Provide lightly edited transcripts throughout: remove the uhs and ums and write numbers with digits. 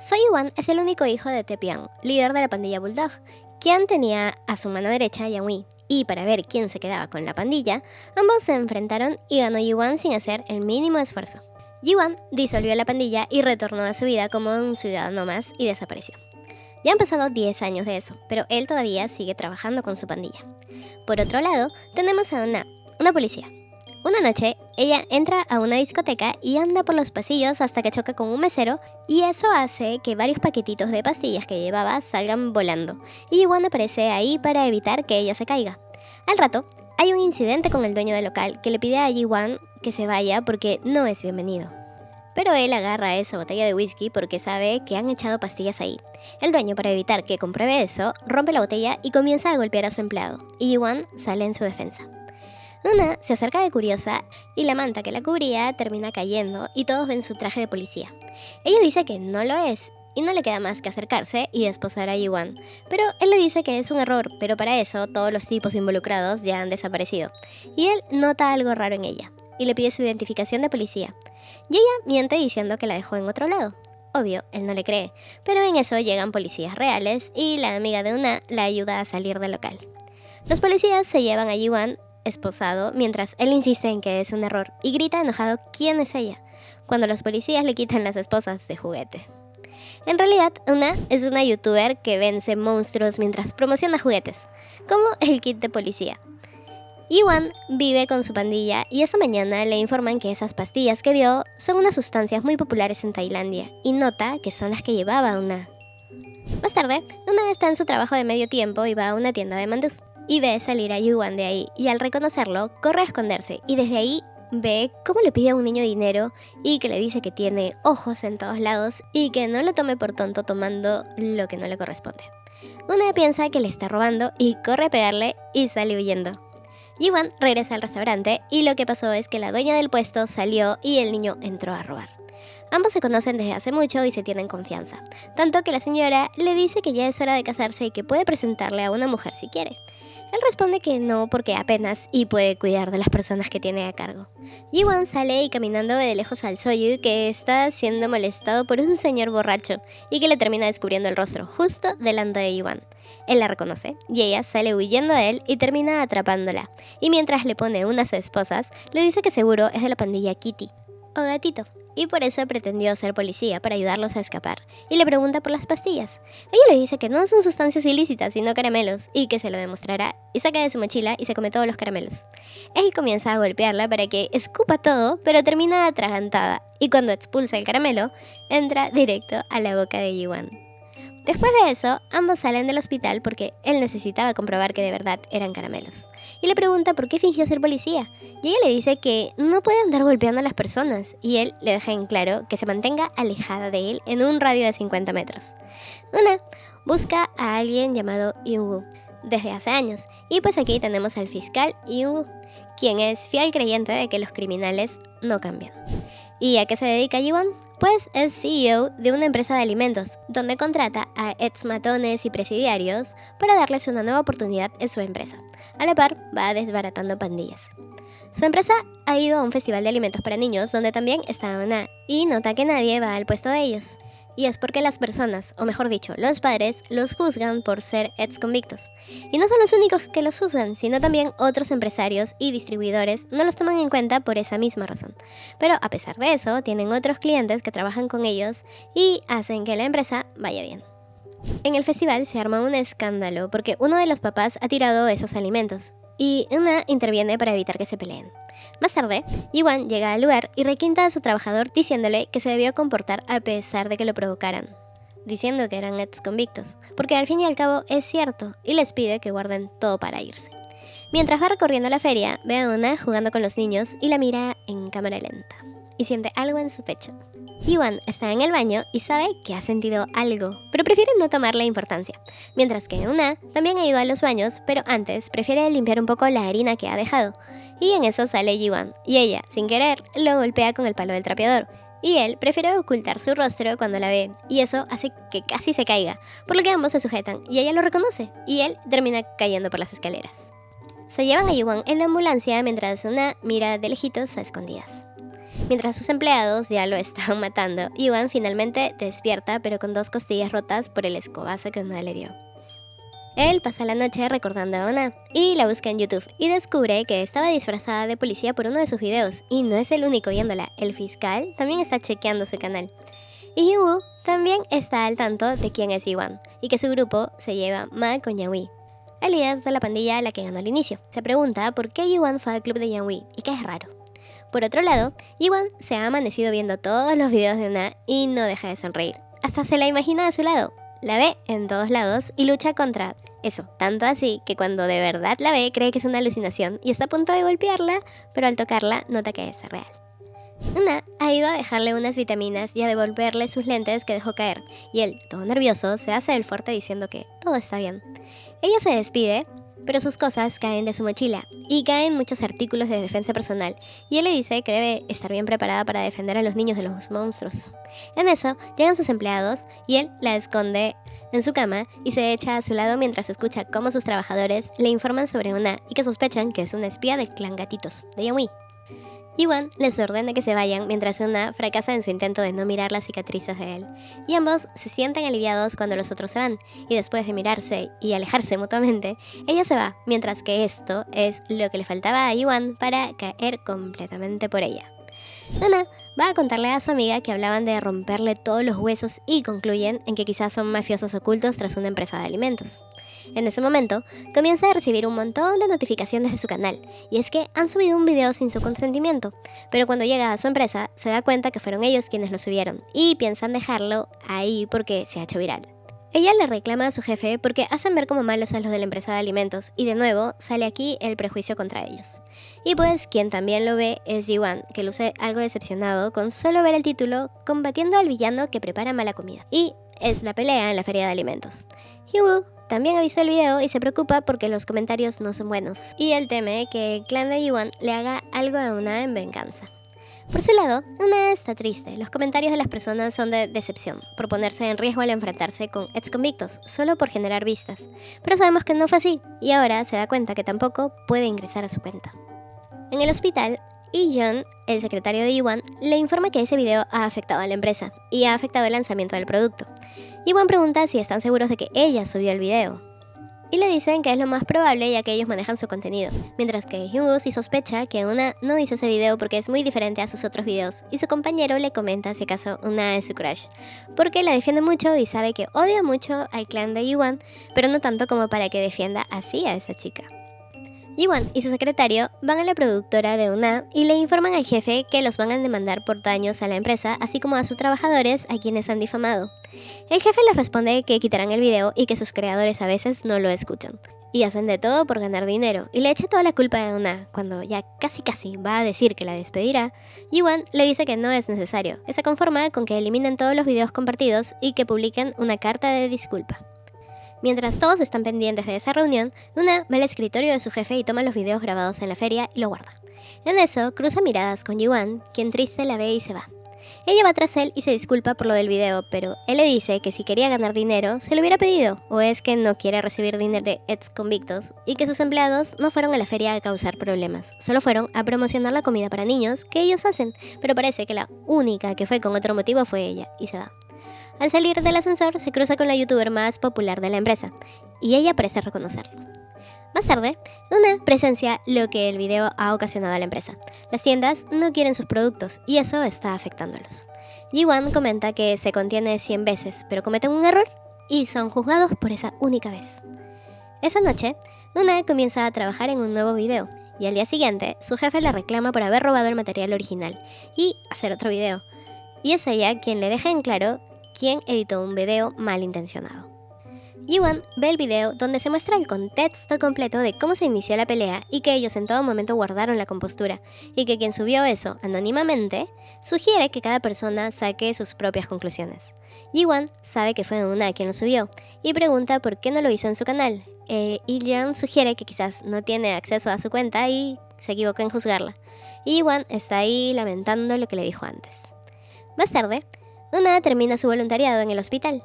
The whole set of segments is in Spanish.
Soyuan es el único hijo de Taepiang, líder de la pandilla Bulldog, quien tenía a su mano derecha a Yang, y para ver quién se quedaba con la pandilla, ambos se enfrentaron y ganó Yiwan sin hacer el mínimo esfuerzo. Yiwan disolvió la pandilla y retornó a su vida como un ciudadano más y desapareció. Ya han pasado 10 años de eso, pero él todavía sigue trabajando con su pandilla. Por otro lado, tenemos a una policía. Una noche, ella entra a una discoteca y anda por los pasillos hasta que choca con un mesero, y eso hace que varios paquetitos de pastillas que llevaba salgan volando, y Yiwan aparece ahí para evitar que ella se caiga. Al rato, hay un incidente con el dueño del local que le pide a Yiwan que se vaya porque no es bienvenido. Pero él agarra esa botella de whisky porque sabe que han echado pastillas ahí. El dueño, para evitar que compruebe eso, rompe la botella y comienza a golpear a su empleado, y Yiwan sale en su defensa. Una se acerca de curiosa y la manta que la cubría termina cayendo y todos ven su traje de policía. Ella dice que no lo es y no le queda más que acercarse y esposar a Yiwan, pero él le dice que es un error, pero para eso todos los tipos involucrados ya han desaparecido, y él nota algo raro en ella y le pide su identificación de policía, y ella miente diciendo que la dejó en otro lado. Obvio, él no le cree, pero en eso llegan policías reales y la amiga de Una la ayuda a salir del local. Los policías se llevan a Yiwan esposado mientras él insiste en que es un error y grita enojado quién es ella, cuando los policías le quitan las esposas de juguete. En realidad, Una es una youtuber que vence monstruos mientras promociona juguetes, como el kit de policía. Yiwan vive con su pandilla y esa mañana le informan que esas pastillas que vio son unas sustancias muy populares en Tailandia y nota que son las que llevaba Una. Más tarde, Una está en su trabajo de medio tiempo y va a una tienda de mandús y ve salir a Yiwan de ahí, y al reconocerlo corre a esconderse y desde ahí ve cómo le pide a un niño dinero y que le dice que tiene ojos en todos lados y que no lo tome por tonto tomando lo que no le corresponde. Una piensa que le está robando y corre a pegarle y sale huyendo. Yiwan regresa al restaurante y lo que pasó es que la dueña del puesto salió y el niño entró a robar. Ambos se conocen desde hace mucho y se tienen confianza, tanto que la señora le dice que ya es hora de casarse y que puede presentarle a una mujer si quiere. Él responde que no porque apenas y puede cuidar de las personas que tiene a cargo. Yiwan sale y caminando ve de lejos al Soyu que está siendo molestado por un señor borracho y que le termina descubriendo el rostro justo delante de Yiwan. Él la reconoce y ella sale huyendo de él y termina atrapándola. Y mientras le pone unas esposas, le dice que seguro es de la pandilla Kitty o Gatito, y por eso pretendió ser policía para ayudarlos a escapar, y le pregunta por las pastillas. Ella le dice que no son sustancias ilícitas, sino caramelos, y que se lo demostrará, y saca de su mochila y se come todos los caramelos. Él comienza a golpearla para que escupa todo, pero termina atragantada, y cuando expulsa el caramelo, entra directo a la boca de Yiwan. Después de eso, ambos salen del hospital porque él necesitaba comprobar que de verdad eran caramelos. Y le pregunta por qué fingió ser policía. Y ella le dice que no puede andar golpeando a las personas. Y él le deja en claro que se mantenga alejada de él en un radio de 50 metros. Una busca a alguien llamado Yunwoo desde hace años. Y pues aquí tenemos al fiscal Yunwoo, quien es fiel creyente de que los criminales no cambian. ¿Y a qué se dedica Yiwan? Pues es CEO de una empresa de alimentos, donde contrata a exmatones y presidiarios para darles una nueva oportunidad en su empresa. A la par, va desbaratando pandillas. Su empresa ha ido a un festival de alimentos para niños, donde también está Ana, y nota que nadie va al puesto de ellos. Y es porque las personas, o mejor dicho, los padres, los juzgan por ser ex-convictos. Y no son los únicos que los juzgan, sino también otros empresarios y distribuidores no los toman en cuenta por esa misma razón. Pero a pesar de eso, tienen otros clientes que trabajan con ellos y hacen que la empresa vaya bien. En el festival se arma un escándalo porque uno de los papás ha tirado esos alimentos y Una interviene para evitar que se peleen. Más tarde, Yiwan llega al lugar y requinta a su trabajador diciéndole que se debió comportar a pesar de que lo provocaran, diciendo que eran ex-convictos, porque al fin y al cabo es cierto, y les pide que guarden todo para irse. Mientras va recorriendo la feria, ve a Una jugando con los niños y la mira en cámara lenta, y siente algo en su pecho. Yiwan está en el baño y sabe que ha sentido algo, pero prefiere no tomarle importancia, mientras que Una también ha ido a los baños, pero antes prefiere limpiar un poco la harina que ha dejado, y en eso sale Yiwan, y ella, sin querer, lo golpea con el palo del trapeador, y él prefiere ocultar su rostro cuando la ve, y eso hace que casi se caiga, por lo que ambos se sujetan, y ella lo reconoce, y él termina cayendo por las escaleras. Se llevan a Yiwan en la ambulancia mientras Una mira de lejitos a escondidas. Mientras sus empleados ya lo estaban matando, Yuan finalmente despierta pero con 2 costillas rotas por el escobazo que Una le dio. Él pasa la noche recordando a Ona y la busca en YouTube y descubre que estaba disfrazada de policía por uno de sus videos y no es el único viéndola, el fiscal también está chequeando su canal. Y Yu también está al tanto de quién es Yuan y que su grupo se lleva mal con Yang, el líder de la pandilla a la que ganó al inicio. Se pregunta por qué Yuan fue al club de Yang y que es raro. Por otro lado, Yuan se ha amanecido viendo todos los videos de Ona y no deja de sonreír. Hasta se la imagina a su lado. La ve en todos lados y lucha contra eso, tanto así que cuando de verdad la ve cree que es una alucinación y está a punto de golpearla, pero al tocarla nota que es real. Una ha ido a dejarle unas vitaminas y a devolverle sus lentes que dejó caer, y él, todo nervioso, se hace el fuerte diciendo que todo está bien. Ella se despide, pero sus cosas caen de su mochila y caen muchos artículos de defensa personal, y él le dice que debe estar bien preparada para defender a los niños de los monstruos. En eso, llegan sus empleados y él la esconde en su cama y se echa a su lado mientras escucha cómo sus trabajadores le informan sobre Una y que sospechan que es una espía del clan Gatitos, de Yang. Yuan les ordena que se vayan mientras Una fracasa en su intento de no mirar las cicatrices de él, y ambos se sienten aliviados cuando los otros se van, y después de mirarse y alejarse mutuamente, ella se va, mientras que esto es lo que le faltaba a Yuan para caer completamente por ella. Una va a contarle a su amiga que hablaban de romperle todos los huesos y concluyen en que quizás son mafiosos ocultos tras una empresa de alimentos. En ese momento, comienza a recibir un montón de notificaciones de su canal, y es que han subido un video sin su consentimiento, pero cuando llega a su empresa se da cuenta que fueron ellos quienes lo subieron, y piensan dejarlo ahí porque se ha hecho viral. Ella le reclama a su jefe porque hacen ver como malos a los de la empresa de alimentos, y de nuevo sale aquí el prejuicio contra ellos. Y pues quien también lo ve es Yuan, que luce algo decepcionado con solo ver el título combatiendo al villano que prepara mala comida. Y es la pelea en la feria de alimentos. Hyu también ha visto el video y se preocupa porque los comentarios no son buenos, y él teme que el clan de Yuan le haga algo a Una en venganza. Por su lado, Una está triste. Los comentarios de las personas son de decepción, por ponerse en riesgo al enfrentarse con exconvictos, solo por generar vistas. Pero sabemos que no fue así, y ahora se da cuenta que tampoco puede ingresar a su cuenta. En el hospital, Yi-Jun, el secretario de Yuan, le informa que ese video ha afectado a la empresa, y ha afectado el lanzamiento del producto. Yuan pregunta si están seguros de que ella subió el video, y le dicen que es lo más probable ya que ellos manejan su contenido, mientras que Hyunwoo sí sospecha que Una no hizo ese video porque es muy diferente a sus otros videos, y su compañero le comenta si acaso Una es su crush, porque la defiende mucho y sabe que odia mucho al clan de Yuan, pero no tanto como para que defienda así a esa chica. Yuan y su secretario van a la productora de Una y le informan al jefe que los van a demandar por daños a la empresa, así como a sus trabajadores a quienes han difamado. El jefe les responde que quitarán el video y que sus creadores a veces no lo escuchan, y hacen de todo por ganar dinero, y le echa toda la culpa a Una. Cuando ya casi va a decir que la despedirá, Yuan le dice que no es necesario, que se conforma con que eliminen todos los videos compartidos y que publiquen una carta de disculpa. Mientras todos están pendientes de esa reunión, Una va al escritorio de su jefe y toma los videos grabados en la feria y lo guarda. En eso, cruza miradas con Yuan, quien triste la ve y se va. Ella va tras él y se disculpa por lo del video, pero él le dice que si quería ganar dinero, se lo hubiera pedido, o es que no quiere recibir dinero de ex convictos, y que sus empleados no fueron a la feria a causar problemas, solo fueron a promocionar la comida para niños que ellos hacen, pero parece que la única que fue con otro motivo fue ella, y se va. Al salir del ascensor, se cruza con la youtuber más popular de la empresa, y ella parece reconocerlo. Más tarde, Una presencia lo que el video ha ocasionado a la empresa. Las tiendas no quieren sus productos, y eso está afectándolos. Ji-Wan comenta que se contiene 100 veces, pero cometen un error, y son juzgados por esa única vez. Esa noche, Una comienza a trabajar en un nuevo video, y al día siguiente, su jefe le reclama por haber robado el material original, y hacer otro video. Y es ella quien le deja en claro quién editó un video malintencionado. Yuan ve el video donde se muestra el contexto completo de cómo se inició la pelea y que ellos en todo momento guardaron la compostura, y que quien subió eso anónimamente sugiere que cada persona saque sus propias conclusiones. Yuan sabe que fue Una quien lo subió y pregunta por qué no lo hizo en su canal, y Yuan sugiere que quizás no tiene acceso a su cuenta y se equivocó en juzgarla, y Yuan está ahí lamentando lo que le dijo antes. Más tarde, Una termina su voluntariado en el hospital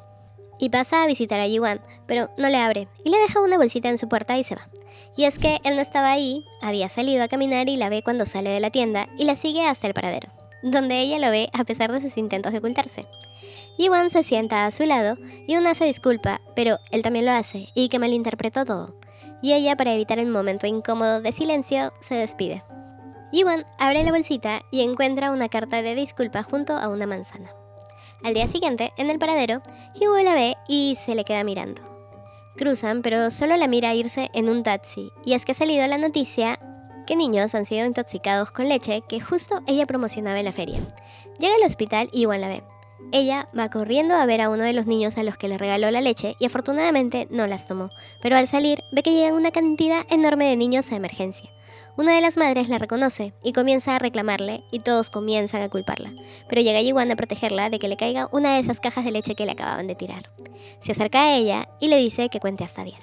y pasa a visitar a Yuan, pero no le abre y le deja una bolsita en su puerta y se va. Y es que él no estaba ahí, había salido a caminar y la ve cuando sale de la tienda y la sigue hasta el paradero. donde ella lo ve a pesar de sus intentos de ocultarse. Yiwan se sienta a su lado y Una se disculpa, pero él también lo hace y que malinterpretó todo. Y ella, para evitar el momento incómodo de silencio, se despide. Yiwan abre la bolsita y encuentra una carta de disculpa junto a una manzana. Al día siguiente, en el paradero, Hyewoo la ve y se le queda mirando. Cruzan, pero solo la mira irse en un taxi, y es que ha salido la noticia que niños han sido intoxicados con leche que justo ella promocionaba en la feria. Llega al hospital y Yiwan la ve. Ella va corriendo a ver a uno de los niños a los que le regaló la leche y afortunadamente no las tomó, pero al salir ve que llegan una cantidad enorme de niños a emergencia. Una de las madres la reconoce y comienza a reclamarle y todos comienzan a culparla, pero llega Yiwan a protegerla de que le caiga una de esas cajas de leche que le acababan de tirar. Se acerca a ella y le dice que cuente hasta 10.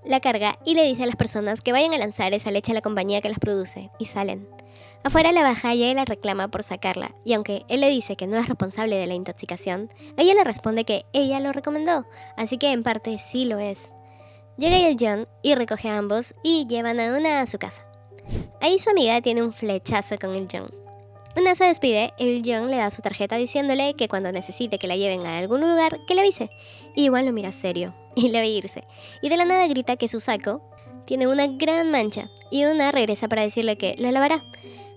La carga y le dice a las personas que vayan a lanzar esa leche a la compañía que las produce, y salen. Afuera la baja y ella la reclama por sacarla, y aunque él le dice que no es responsable de la intoxicación, ella le responde que ella lo recomendó, así que en parte sí lo es. Llega Yeon y recoge a ambos y llevan a Una a su casa. Ahí su amiga tiene un flechazo con Yeon. Una se despide y Yeon le da su tarjeta diciéndole que cuando necesite que la lleven a algún lugar, que le avise. Y igual lo mira serio y le ve irse. Y de la nada grita que su saco tiene una gran mancha y Una regresa para decirle que la lavará.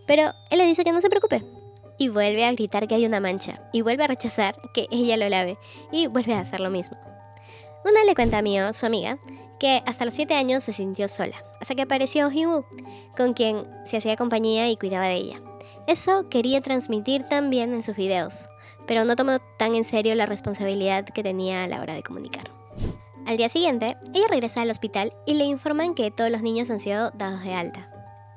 Pero él le dice que no se preocupe. Y vuelve a gritar que hay una mancha. Y vuelve a rechazar que ella lo lave. Y vuelve a hacer lo mismo. Una le cuenta a Mio, su amiga, que hasta los 7 años se sintió sola. Hasta que apareció Hyewoo, con quien se hacía compañía y cuidaba de ella. Eso quería transmitir también en sus videos. Pero no tomó tan en serio la responsabilidad que tenía a la hora de comunicar. Al día siguiente, ella regresa al hospital y le informan que todos los niños han sido dados de alta,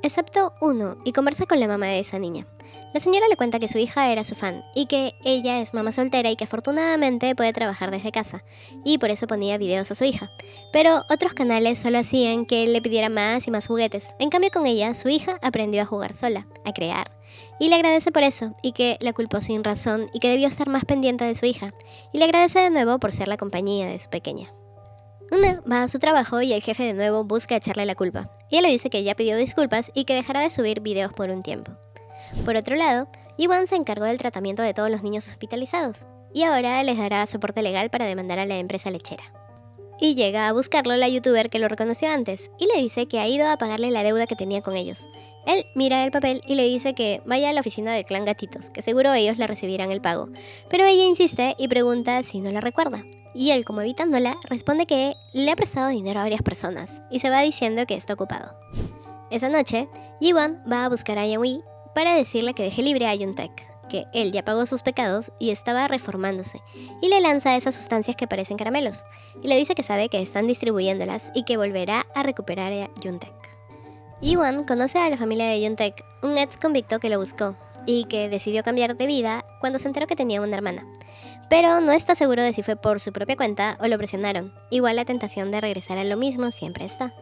excepto uno, y conversa con la mamá de esa niña. La señora le cuenta que su hija era su fan y que ella es mamá soltera y que afortunadamente puede trabajar desde casa, y por eso ponía videos a su hija. Pero otros canales solo hacían que él le pidiera más y más juguetes. En cambio, con ella, su hija aprendió a jugar sola, a crear. Y le agradece por eso, y que la culpó sin razón y que debió estar más pendiente de su hija. Y le agradece de nuevo por ser la compañía de su pequeña. Una va a su trabajo y el jefe de nuevo busca echarle la culpa. Ella le dice que ya pidió disculpas y que dejará de subir videos por un tiempo. Por otro lado, Yiwan se encargó del tratamiento de todos los niños hospitalizados y ahora les dará soporte legal para demandar a la empresa lechera. Y llega a buscarlo la youtuber que lo reconoció antes y le dice que ha ido a pagarle la deuda que tenía con ellos. Él mira el papel y le dice que vaya a la oficina del clan Gatitos, que seguro ellos le recibirán el pago. Pero ella insiste y pregunta si no la recuerda. Y él, como evitándola, responde que le ha prestado dinero a varias personas y se va diciendo que está ocupado. Esa noche, Yiwan va a buscar a Yeon para decirle que deje libre a Yoontaek, que él ya pagó sus pecados y estaba reformándose, y le lanza esas sustancias que parecen caramelos, y le dice que sabe que están distribuyéndolas y que volverá a recuperar a Yoontaek. Yiwan conoce a la familia de Yoontaek, un ex convicto que lo buscó, y que decidió cambiar de vida cuando se enteró que tenía una hermana. Pero no está seguro de si fue por su propia cuenta o lo presionaron, igual la tentación de regresar a lo mismo siempre está.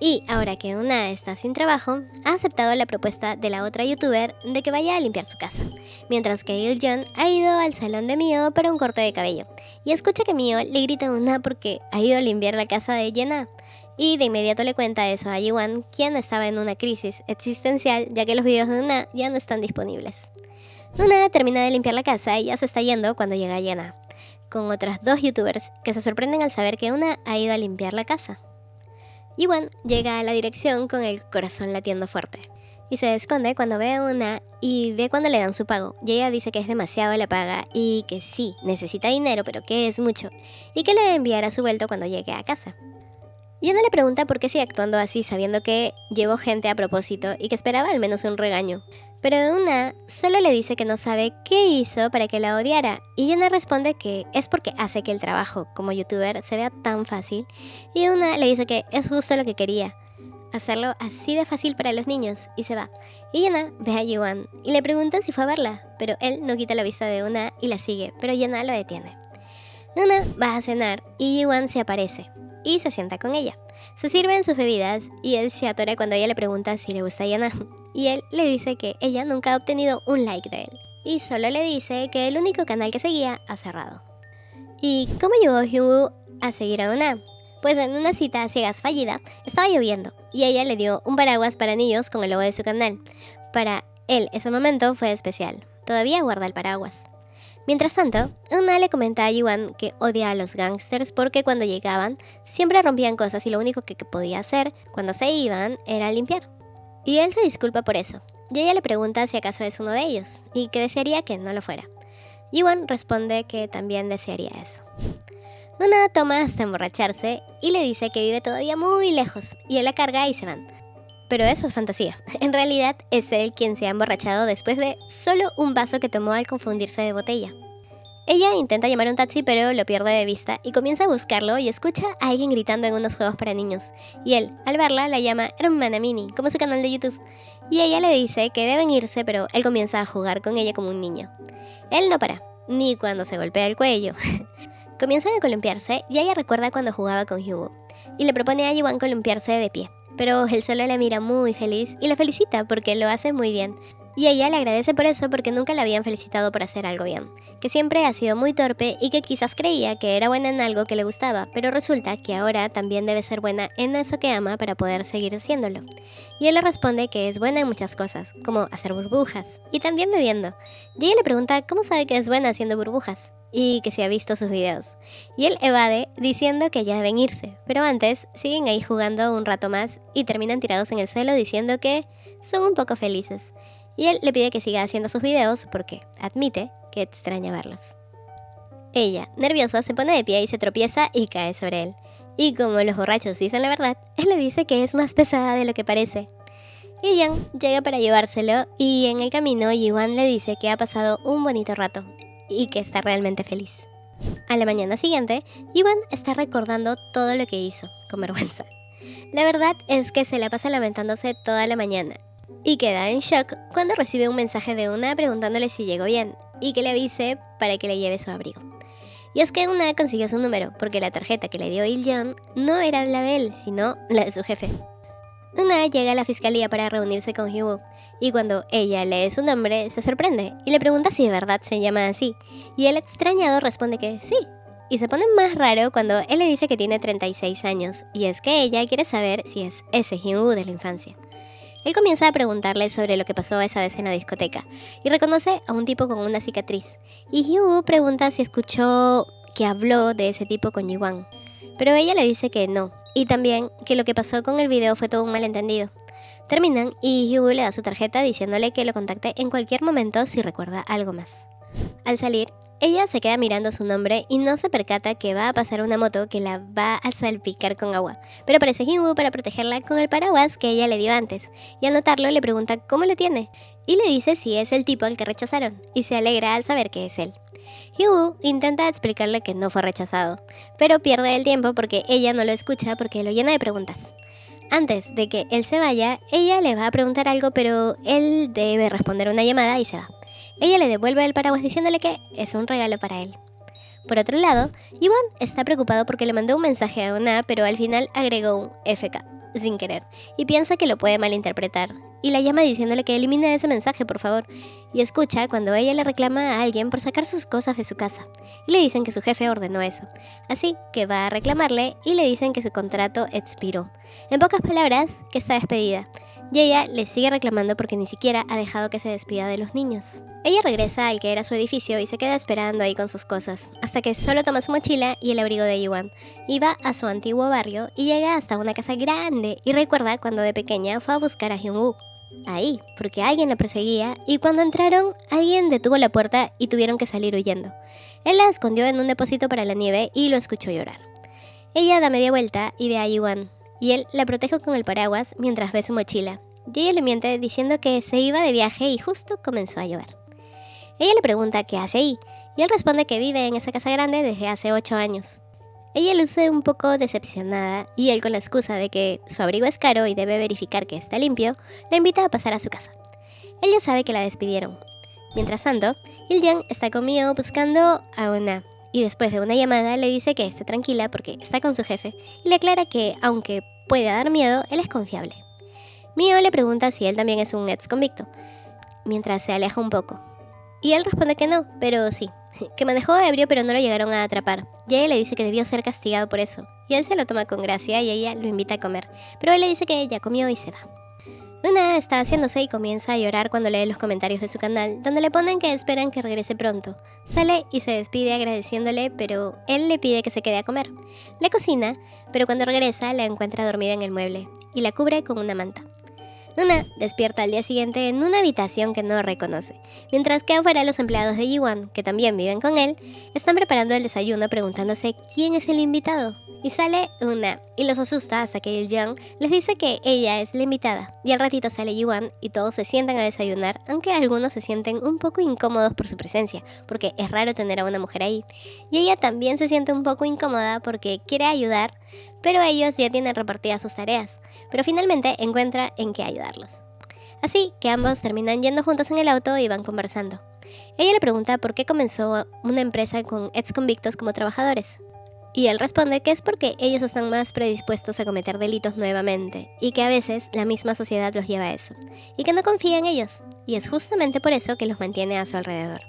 Y ahora que Una está sin trabajo, ha aceptado la propuesta de la otra youtuber de que vaya a limpiar su casa, mientras que Yeon ha ido al salón de Mio para un corte de cabello, y escucha que Mio le grita a Una porque ha ido a limpiar la casa de Yena, y de inmediato le cuenta eso a Yiwan, quien estaba en una crisis existencial ya que los videos de Una ya no están disponibles. Una termina de limpiar la casa y ya se está yendo cuando llega Yena, con otras 2 youtubers que se sorprenden al saber que Una ha ido a limpiar la casa. Yiwan llega a la dirección con el corazón latiendo fuerte y se esconde cuando ve a Una y ve cuando le dan su pago, y ella dice que es demasiado la paga y que sí, necesita dinero pero que es mucho y que le enviará su vuelto cuando llegue a casa. Yana le pregunta por qué sigue actuando así sabiendo que llevó gente a propósito y que esperaba al menos un regaño. Pero Una solo le dice que no sabe qué hizo para que la odiara, y Yana responde que es porque hace que el trabajo como youtuber se vea tan fácil, y Una le dice que es justo lo que quería, hacerlo así de fácil para los niños, y se va. Y Yana ve a Yiwan y le pregunta si fue a verla, pero él no quita la vista de Una y la sigue, pero Yana lo detiene. Una va a cenar y Yiwan se aparece y se sienta con ella. Se sirven sus bebidas y él se atora cuando ella le pregunta si le gusta Yana. Y él le dice que ella nunca ha obtenido un like de él. Y solo le dice que el único canal que seguía ha cerrado. ¿Y cómo llegó Hyewoo a seguir a Una? Pues en una cita a ciegas fallida, estaba lloviendo y ella le dio un paraguas para niños con el logo de su canal, para Él, ese momento fue especial. Todavía guarda el paraguas. Mientras tanto, Una le comenta a Yuan que odia a los gángsters porque cuando llegaban siempre rompían cosas y lo único que podía hacer cuando se iban era limpiar. Y él se disculpa por eso. Y ella le pregunta si acaso es uno de ellos y que desearía que no lo fuera. Yuan responde que también desearía eso. Una toma hasta emborracharse y le dice que vive todavía muy lejos y él la carga y se van. Pero eso es fantasía. En realidad es él quien se ha emborrachado después de solo un vaso que tomó al confundirse de botella. Ella intenta llamar a un taxi pero lo pierde de vista y comienza a buscarlo y escucha a alguien gritando en unos juegos para niños. Y él, al verla, la llama Hermana Mini, como su canal de YouTube. Y ella le dice que deben irse pero él comienza a jugar con ella como un niño. Él no para, ni cuando se golpea el cuello. Comienzan a columpiarse y ella recuerda cuando jugaba con Hugo. Y le propone a Yuan columpiarse de pie. Pero él solo la mira muy feliz y la felicita porque lo hace muy bien. Y ella le agradece por eso porque nunca la habían felicitado por hacer algo bien, que siempre ha sido muy torpe y que quizás creía que era buena en algo que le gustaba, pero resulta que ahora también debe ser buena en eso que ama para poder seguir haciéndolo. Y él le responde que es buena en muchas cosas, como hacer burbujas, y también bebiendo. Y ella le pregunta cómo sabe que es buena haciendo burbujas, y que si ha visto sus videos. Y él evade diciendo que ya deben irse, pero antes siguen ahí jugando un rato más y terminan tirados en el suelo diciendo que son un poco felices. Y él le pide que siga haciendo sus videos porque admite que extraña verlos. Ella, nerviosa, se pone de pie y se tropieza y cae sobre él. Y como los borrachos dicen la verdad, él le dice que es más pesada de lo que parece. Yang llega para llevárselo y en el camino Yuan le dice que ha pasado un bonito rato y que está realmente feliz. A la mañana siguiente, Yuan está recordando todo lo que hizo, con vergüenza. La verdad es que se la pasa lamentándose toda la mañana y queda en shock cuando recibe un mensaje de Una preguntándole si llegó bien y que le avise para que le lleve su abrigo. Y es que Una consiguió su número porque la tarjeta que le dio Il-jong no era la de él, sino la de su jefe. Una llega a la fiscalía para reunirse con Hyewoo y cuando ella lee su nombre se sorprende y le pregunta si de verdad se llama así y el extrañado responde que sí. Y se pone más raro cuando él le dice que tiene 36 años y es que ella quiere saber si es ese Hyewoo de la infancia. Él comienza a preguntarle sobre lo que pasó esa vez en la discoteca y reconoce a un tipo con una cicatriz. Y Hyewoo pregunta si escuchó que habló de ese tipo con Yuan, pero ella le dice que no, y también que lo que pasó con el video fue todo un malentendido. Terminan y Hyewoo le da su tarjeta diciéndole que lo contacte en cualquier momento si recuerda algo más. Al salir, ella se queda mirando su nombre y no se percata que va a pasar una moto que la va a salpicar con agua, pero aparece Hyewoo para protegerla con el paraguas que ella le dio antes, y al notarlo le pregunta cómo lo tiene, y le dice si es el tipo al que rechazaron, y se alegra al saber que es él. Hyewoo intenta explicarle que no fue rechazado, pero pierde el tiempo porque ella no lo escucha porque lo llena de preguntas. Antes de que él se vaya, ella le va a preguntar algo, pero él debe responder una llamada y se va. Ella le devuelve el paraguas diciéndole que es un regalo para él. Por otro lado, Yuan está preocupado porque le mandó un mensaje a Una, pero al final agregó un FK, sin querer, y piensa que lo puede malinterpretar. Y la llama diciéndole que elimine ese mensaje, por favor, y escucha cuando ella le reclama a alguien por sacar sus cosas de su casa. Y le dicen que su jefe ordenó eso. Así que va a reclamarle y le dicen que su contrato expiró. En pocas palabras, que está despedida. Y ella le sigue reclamando porque ni siquiera ha dejado que se despida de los niños. Ella regresa al que era su edificio y se queda esperando ahí con sus cosas, hasta que solo toma su mochila y el abrigo de Yuan, y va a su antiguo barrio y llega hasta una casa grande y recuerda cuando de pequeña fue a buscar a Hyewoo. Ahí, porque alguien la perseguía y cuando entraron, alguien detuvo la puerta y tuvieron que salir huyendo. Él la escondió en un depósito para la nieve y lo escuchó llorar. Ella da media vuelta y ve a Yuan, y él la protege con el paraguas mientras ve su mochila, y ella le miente diciendo que se iba de viaje y justo comenzó a llover. Ella le pregunta qué hace ahí, y él responde que vive en esa casa grande desde hace 8 años. Ella luce un poco decepcionada, y él con la excusa de que su abrigo es caro y debe verificar que está limpio, la invita a pasar a su casa. Ella sabe que la despidieron. Mientras tanto, Il-jong está con Mio buscando a Una, y después de una llamada le dice que esté tranquila porque está con su jefe y le aclara que, aunque pueda dar miedo, él es confiable. Mio le pregunta si él también es un ex convicto, mientras se aleja un poco. Y él responde que no, pero sí, que manejó ebrio pero no lo llegaron a atrapar. Y ella le dice que debió ser castigado por eso. Y él se lo toma con gracia y ella lo invita a comer, pero él le dice que ella comió y se va. Una está haciéndose y comienza a llorar cuando lee los comentarios de su canal, donde le ponen que esperan que regrese pronto. Sale y se despide agradeciéndole, pero él le pide que se quede a comer. Le cocina, pero cuando regresa la encuentra dormida en el mueble y la cubre con una manta. Nuna despierta al día siguiente en una habitación que no reconoce, mientras que afuera los empleados de Ji-won, que también viven con él, están preparando el desayuno preguntándose quién es el invitado. Y sale Una y los asusta hasta que Il-jung les dice que ella es la invitada, y al ratito sale Ji-won y todos se sientan a desayunar, aunque algunos se sienten un poco incómodos por su presencia, porque es raro tener a una mujer ahí. Y ella también se siente un poco incómoda porque quiere ayudar, pero ellos ya tienen repartidas sus tareas, pero finalmente encuentra en qué ayudarlos. Así que ambos terminan yendo juntos en el auto y van conversando. Ella le pregunta por qué comenzó una empresa con ex convictos como trabajadores. Y él responde que es porque ellos están más predispuestos a cometer delitos nuevamente, y que a veces la misma sociedad los lleva a eso, y que no confía en ellos, y es justamente por eso que los mantiene a su alrededor.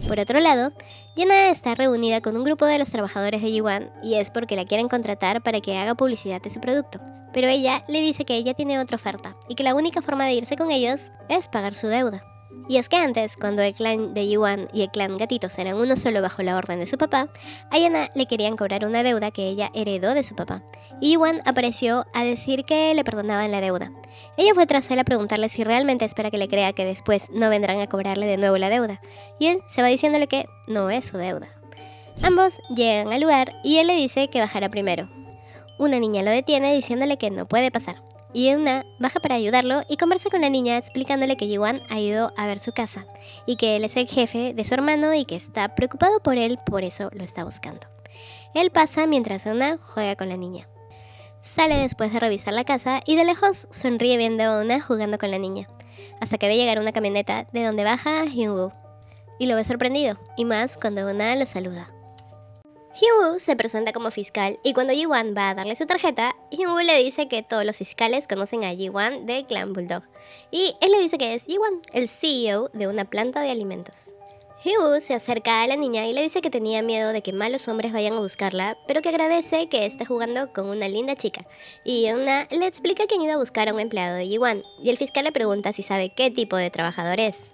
Por otro lado, Yena está reunida con un grupo de los trabajadores de Ji-won y es porque la quieren contratar para que haga publicidad de su producto. Pero ella le dice que ella tiene otra oferta y que la única forma de irse con ellos es pagar su deuda. Y es que antes, cuando el clan de Ji-won y el clan Gatitos eran uno solo bajo la orden de su papá, a Yena le querían cobrar una deuda que ella heredó de su papá. Y Ji-won apareció a decir que le perdonaban la deuda. Ella fue tras él a preguntarle si realmente espera que le crea que después no vendrán a cobrarle de nuevo la deuda. Y él se va diciéndole que no es su deuda. Ambos llegan al lugar y él le dice que bajará primero. Una niña lo detiene diciéndole que no puede pasar. Y Una baja para ayudarlo y conversa con la niña explicándole que Ji-won ha ido a ver su casa y que él es el jefe de su hermano y que está preocupado por él, por eso lo está buscando. Él pasa mientras Una juega con la niña. Sale después de revisar la casa y de lejos sonríe viendo a Una jugando con la niña, hasta que ve llegar una camioneta de donde baja Hyun-woo. Y lo ve sorprendido, y más cuando Una lo saluda. Hyun-woo se presenta como fiscal y cuando Ji-won va a darle su tarjeta, Hyun-woo le dice que todos los fiscales conocen a Ji-won de Clan Bulldog. Y él le dice que es Ji-won, el CEO de una planta de alimentos. Hyun-woo se acerca a la niña y le dice que tenía miedo de que malos hombres vayan a buscarla, pero que agradece que esté jugando con una linda chica. Y Una le explica que han ido a buscar a un empleado de Ji-won, y el fiscal le pregunta si sabe qué tipo de trabajador es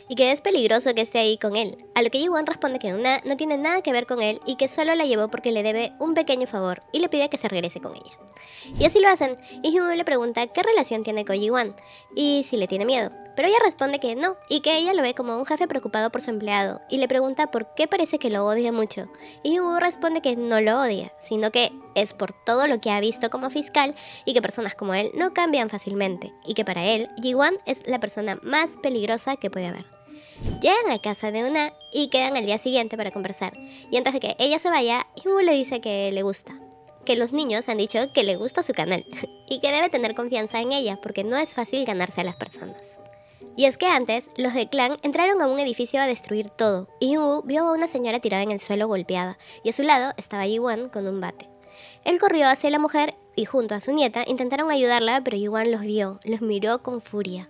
y que es peligroso que esté ahí con él, a lo que Ji-won responde que Una no tiene nada que ver con él y que solo la llevó porque le debe un pequeño favor y le pide que se regrese con ella. Y así lo hacen, y Hyun-woo le pregunta qué relación tiene con Ji-won y si le tiene miedo, pero ella responde que no, y que ella lo ve como un jefe preocupado por su empleado, y le pregunta por qué parece que lo odia mucho, y Hyun-woo responde que no lo odia, sino que es por todo lo que ha visto como fiscal y que personas como él no cambian fácilmente, y que para él, Ji-won es la persona más peligrosa que puede haber. Llegan a casa de Una y quedan al día siguiente para conversar, y antes de que ella se vaya, Hyun-woo le dice que le gusta, que los niños han dicho que le gusta su canal y que debe tener confianza en ella porque no es fácil ganarse a las personas. Y es que antes, los de clan entraron a un edificio a destruir todo y Hyun-woo vio a una señora tirada en el suelo golpeada y a su lado estaba Ji-won con un bate. Él corrió hacia la mujer y junto a su nieta intentaron ayudarla, pero Ji-won los vio, los miró con furia.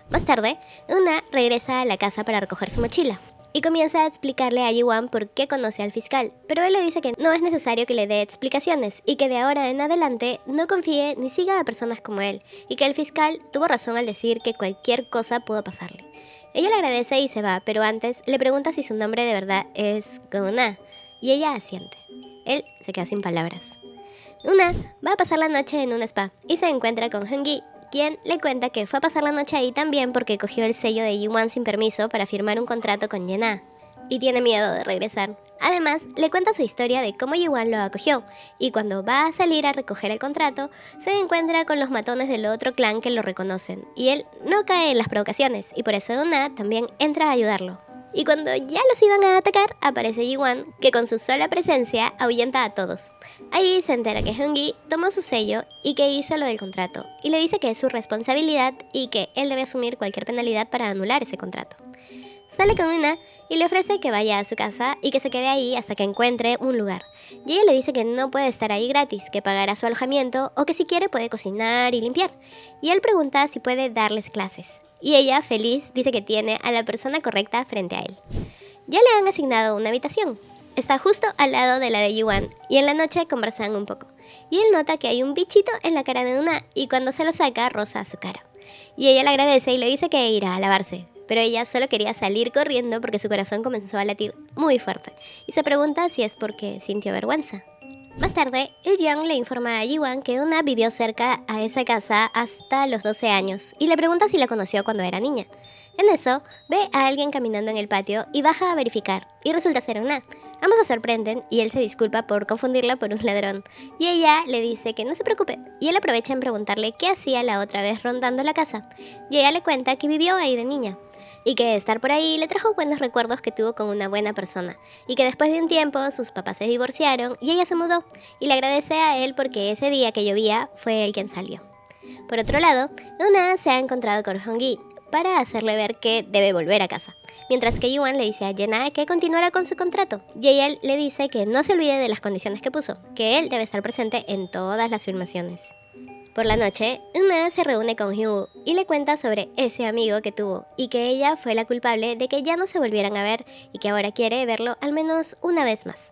Más tarde, Una regresa a la casa para recoger su mochila y comienza a explicarle a Ji-won por qué conoce al fiscal, pero él le dice que no es necesario que le dé explicaciones y que de ahora en adelante no confíe ni siga a personas como él, y que el fiscal tuvo razón al decir que cualquier cosa pudo pasarle. Ella le agradece y se va, pero antes le pregunta si su nombre de verdad es Una, y ella asiente. Él se queda sin palabras. Una va a pasar la noche en un spa y se encuentra con Hyun-gi, quien le cuenta que fue a pasar la noche ahí también porque cogió el sello de Ji-won sin permiso para firmar un contrato con Yena y tiene miedo de regresar. Además, le cuenta su historia de cómo Ji-won lo acogió y cuando va a salir a recoger el contrato, se encuentra con los matones del otro clan que lo reconocen y él no cae en las provocaciones y por eso Una también entra a ayudarlo. Y cuando ya los iban a atacar, aparece Ji-won, que con su sola presencia ahuyenta a todos. Ahí se entera que Hyun-gi tomó su sello y que hizo lo del contrato, y le dice que es su responsabilidad y que él debe asumir cualquier penalidad para anular ese contrato. Sale con Una y le ofrece que vaya a su casa y que se quede ahí hasta que encuentre un lugar. Y ella le dice que no puede estar ahí gratis, que pagará su alojamiento o que si quiere puede cocinar y limpiar. Y él pregunta si puede darles clases. Y ella, feliz, dice que tiene a la persona correcta frente a él. Ya le han asignado una habitación. Está justo al lado de la de Ji-won y en la noche conversan un poco. Y él nota que hay un bichito en la cara de Una y cuando se lo saca roza su cara. Y ella le agradece y le dice que irá a lavarse, pero ella solo quería salir corriendo porque su corazón comenzó a latir muy fuerte y se pregunta si es porque sintió vergüenza. Más tarde, Il-young le informa a Ji-wan que Eun-ah vivió cerca a esa casa hasta los 12 años y le pregunta si la conoció cuando era niña. En eso, ve a alguien caminando en el patio y baja a verificar, y resulta ser Eun-ah. Ambos se sorprenden y él se disculpa por confundirla por un ladrón, y ella le dice que no se preocupe, y él aprovecha en preguntarle qué hacía la otra vez rondando la casa, y ella le cuenta que vivió ahí de niña, y que estar por ahí le trajo buenos recuerdos que tuvo con una buena persona, y que después de un tiempo sus papás se divorciaron y ella se mudó, y le agradece a él porque ese día que llovía fue él quien salió. Por otro lado, Eun-ah se ha encontrado con Hong-gi para hacerle ver que debe volver a casa, mientras que Ji-wan le dice a Yena que continuará con su contrato, y ella le dice que no se olvide de las condiciones que puso, que él debe estar presente en todas las filmaciones. Por la noche, Eun-ah se reúne con Hyun-woo y le cuenta sobre ese amigo que tuvo y que ella fue la culpable de que ya no se volvieran a ver y que ahora quiere verlo al menos una vez más.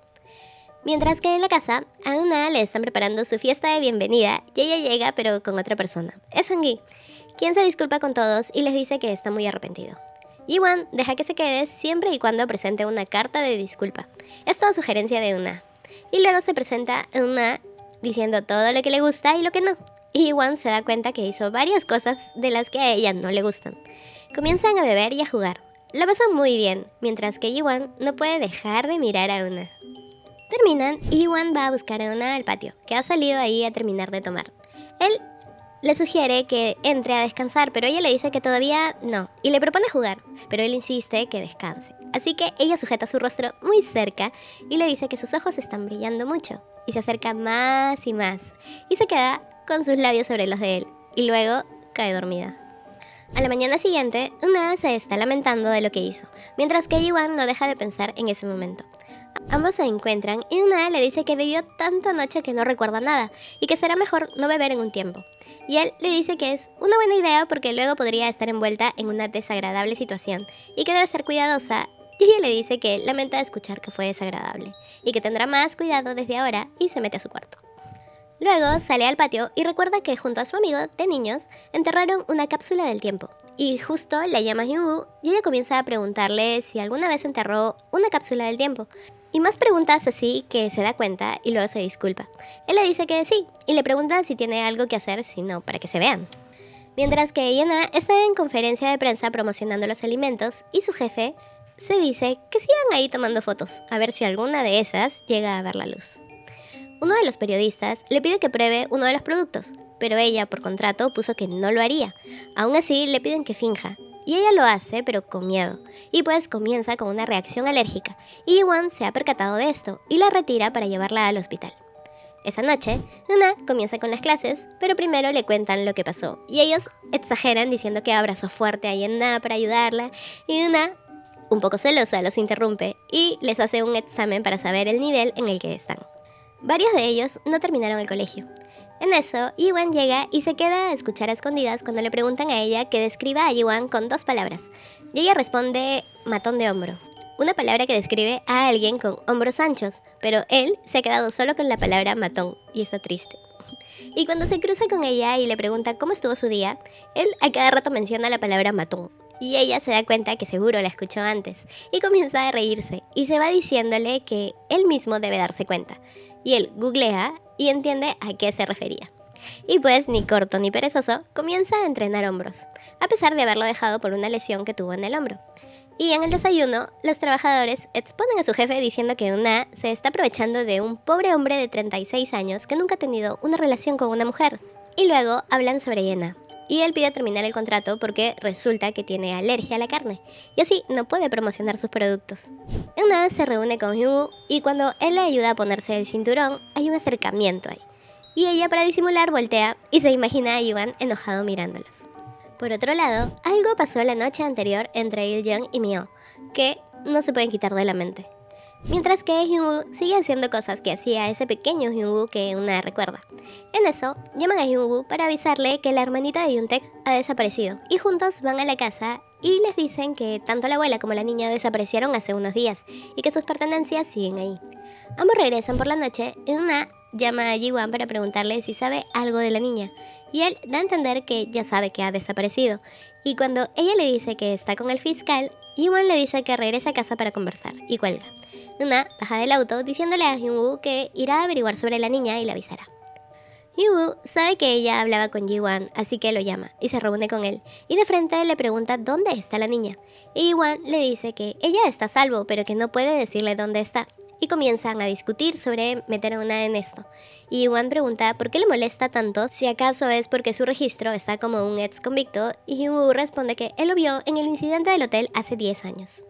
Mientras que en la casa, a Eun-ah le están preparando su fiesta de bienvenida y ella llega pero con otra persona, es Hong-gi, quien se disculpa con todos y les dice que está muy arrepentido. Ji-wan deja que se quede siempre y cuando presente una carta de disculpa. Es toda sugerencia de Eun-ah. Y luego se presenta Eun-ah diciendo todo lo que le gusta y lo que no. Y Ji-wan se da cuenta que hizo varias cosas de las que a ella no le gustan. Comienzan a beber y a jugar. La pasan muy bien, mientras que Ji-wan no puede dejar de mirar a Eun-ah. Terminan y Ji-wan va a buscar a Eun-ah al patio, que ha salido ahí a terminar de tomar. Él le sugiere que entre a descansar, pero ella le dice que todavía no, y le propone jugar, pero él insiste que descanse. Así que ella sujeta su rostro muy cerca y le dice que sus ojos están brillando mucho, y se acerca más y más, y se queda con sus labios sobre los de él, y luego cae dormida. A la mañana siguiente, Eun-ah se está lamentando de lo que hizo, mientras que Ji-wan no deja de pensar en ese momento. Ambos se encuentran y Eun-ah le dice que bebió tanta noche que no recuerda nada y que será mejor no beber en un tiempo. Y él le dice que es una buena idea porque luego podría estar envuelta en una desagradable situación y que debe ser cuidadosa. Y ella le dice que lamenta escuchar que fue desagradable y que tendrá más cuidado desde ahora y se mete a su cuarto. Luego sale al patio y recuerda que junto a su amigo de niños enterraron una cápsula del tiempo. Y justo la llama Hyun-woo y ella comienza a preguntarle si alguna vez enterró una cápsula del tiempo. Y más preguntas así que se da cuenta y luego se disculpa. Él le dice que sí y le pregunta si tiene algo que hacer, si no, para que se vean. Mientras que Yena está en conferencia de prensa promocionando los alimentos y su jefe se dice que sigan ahí tomando fotos, a ver si alguna de esas llega a ver la luz. Uno de los periodistas le pide que pruebe uno de los productos, pero ella por contrato puso que no lo haría. Aún así le piden que finja. Y ella lo hace, pero con miedo, y pues comienza con una reacción alérgica, y Ji-wan se ha percatado de esto, y la retira para llevarla al hospital. Esa noche, Eun-ah comienza con las clases, pero primero le cuentan lo que pasó, y ellos exageran diciendo que abrazó fuerte a Yena para ayudarla, y Eun-ah, un poco celosa, los interrumpe, y les hace un examen para saber el nivel en el que están. Varios de ellos no terminaron el colegio. En eso, Ji-wan llega y se queda a escuchar a escondidas cuando le preguntan a ella que describa a Ji-wan con 2 palabras. Y ella responde matón de hombro, una palabra que describe a alguien con hombros anchos, pero él se ha quedado solo con la palabra matón y está triste. Y cuando se cruza con ella y le pregunta cómo estuvo su día, él a cada rato menciona la palabra matón. Y ella se da cuenta que seguro la escuchó antes y comienza a reírse y se va diciéndole que él mismo debe darse cuenta. Y él googlea y entiende a qué se refería. Y pues, ni corto ni perezoso, comienza a entrenar hombros, a pesar de haberlo dejado por una lesión que tuvo en el hombro. Y en el desayuno, los trabajadores exponen a su jefe diciendo que Eun-ah se está aprovechando de un pobre hombre de 36 años que nunca ha tenido una relación con una mujer. Y luego hablan sobre Yena. Y él pide terminar el contrato porque resulta que tiene alergia a la carne y así no puede promocionar sus productos. Eun-ah se reúne con Hyun-woo y cuando él le ayuda a ponerse el cinturón hay un acercamiento ahí. Y ella para disimular voltea y se imagina a Ji-wan enojado mirándolos. Por otro lado, algo pasó la noche anterior entre Il-young y Myo que no se pueden quitar de la mente. Mientras que Hyun-woo sigue haciendo cosas que hacía ese pequeño Hyun-woo que Eun-ah recuerda. En eso, llaman a Hyun-woo para avisarle que la hermanita de Yoon-taek ha desaparecido y juntos van a la casa y les dicen que tanto la abuela como la niña desaparecieron hace unos días y que sus pertenencias siguen ahí. Ambos regresan por la noche y Eun-ah llama a Ji-wan para preguntarle si sabe algo de la niña, y él da a entender que ya sabe que ha desaparecido, y cuando ella le dice que está con el fiscal, Ji-wan le dice que regrese a casa para conversar, y cuelga. Nuna baja del auto diciéndole a Hyun-woo que irá a averiguar sobre la niña y le avisará. Hyun-woo sabe que ella hablaba con Ji-wan, así que lo llama y se reúne con él, y de frente le pregunta dónde está la niña, y Ji-wan le dice que ella está a salvo, pero que no puede decirle dónde está, y comienzan a discutir sobre meter a Nuna en esto, y Ji-wan pregunta por qué le molesta tanto, si acaso es porque su registro está como un ex convicto, y Hyun-woo responde que él lo vio en el incidente del hotel hace 10 años.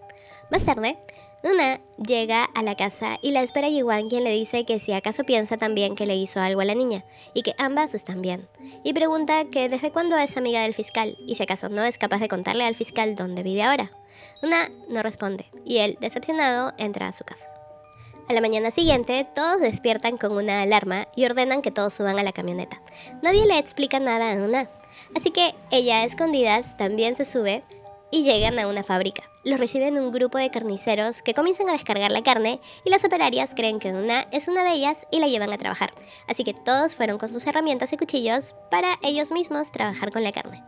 Más tarde, Nuna llega a la casa y la espera Ji-wan, quien le dice que si acaso piensa también que le hizo algo a la niña y que ambas están bien, y pregunta que desde cuándo es amiga del fiscal y si acaso no es capaz de contarle al fiscal dónde vive ahora. Nuna no responde y él, decepcionado, entra a su casa. A la mañana siguiente, todos despiertan con una alarma y ordenan que todos suban a la camioneta. Nadie le explica nada a Nuna, así que ella a escondidas también se sube y llegan a una fábrica. Los reciben un grupo de carniceros que comienzan a descargar la carne y las operarias creen que Nuna es una de ellas y la llevan a trabajar. Así que todos fueron con sus herramientas y cuchillos para ellos mismos trabajar con la carne.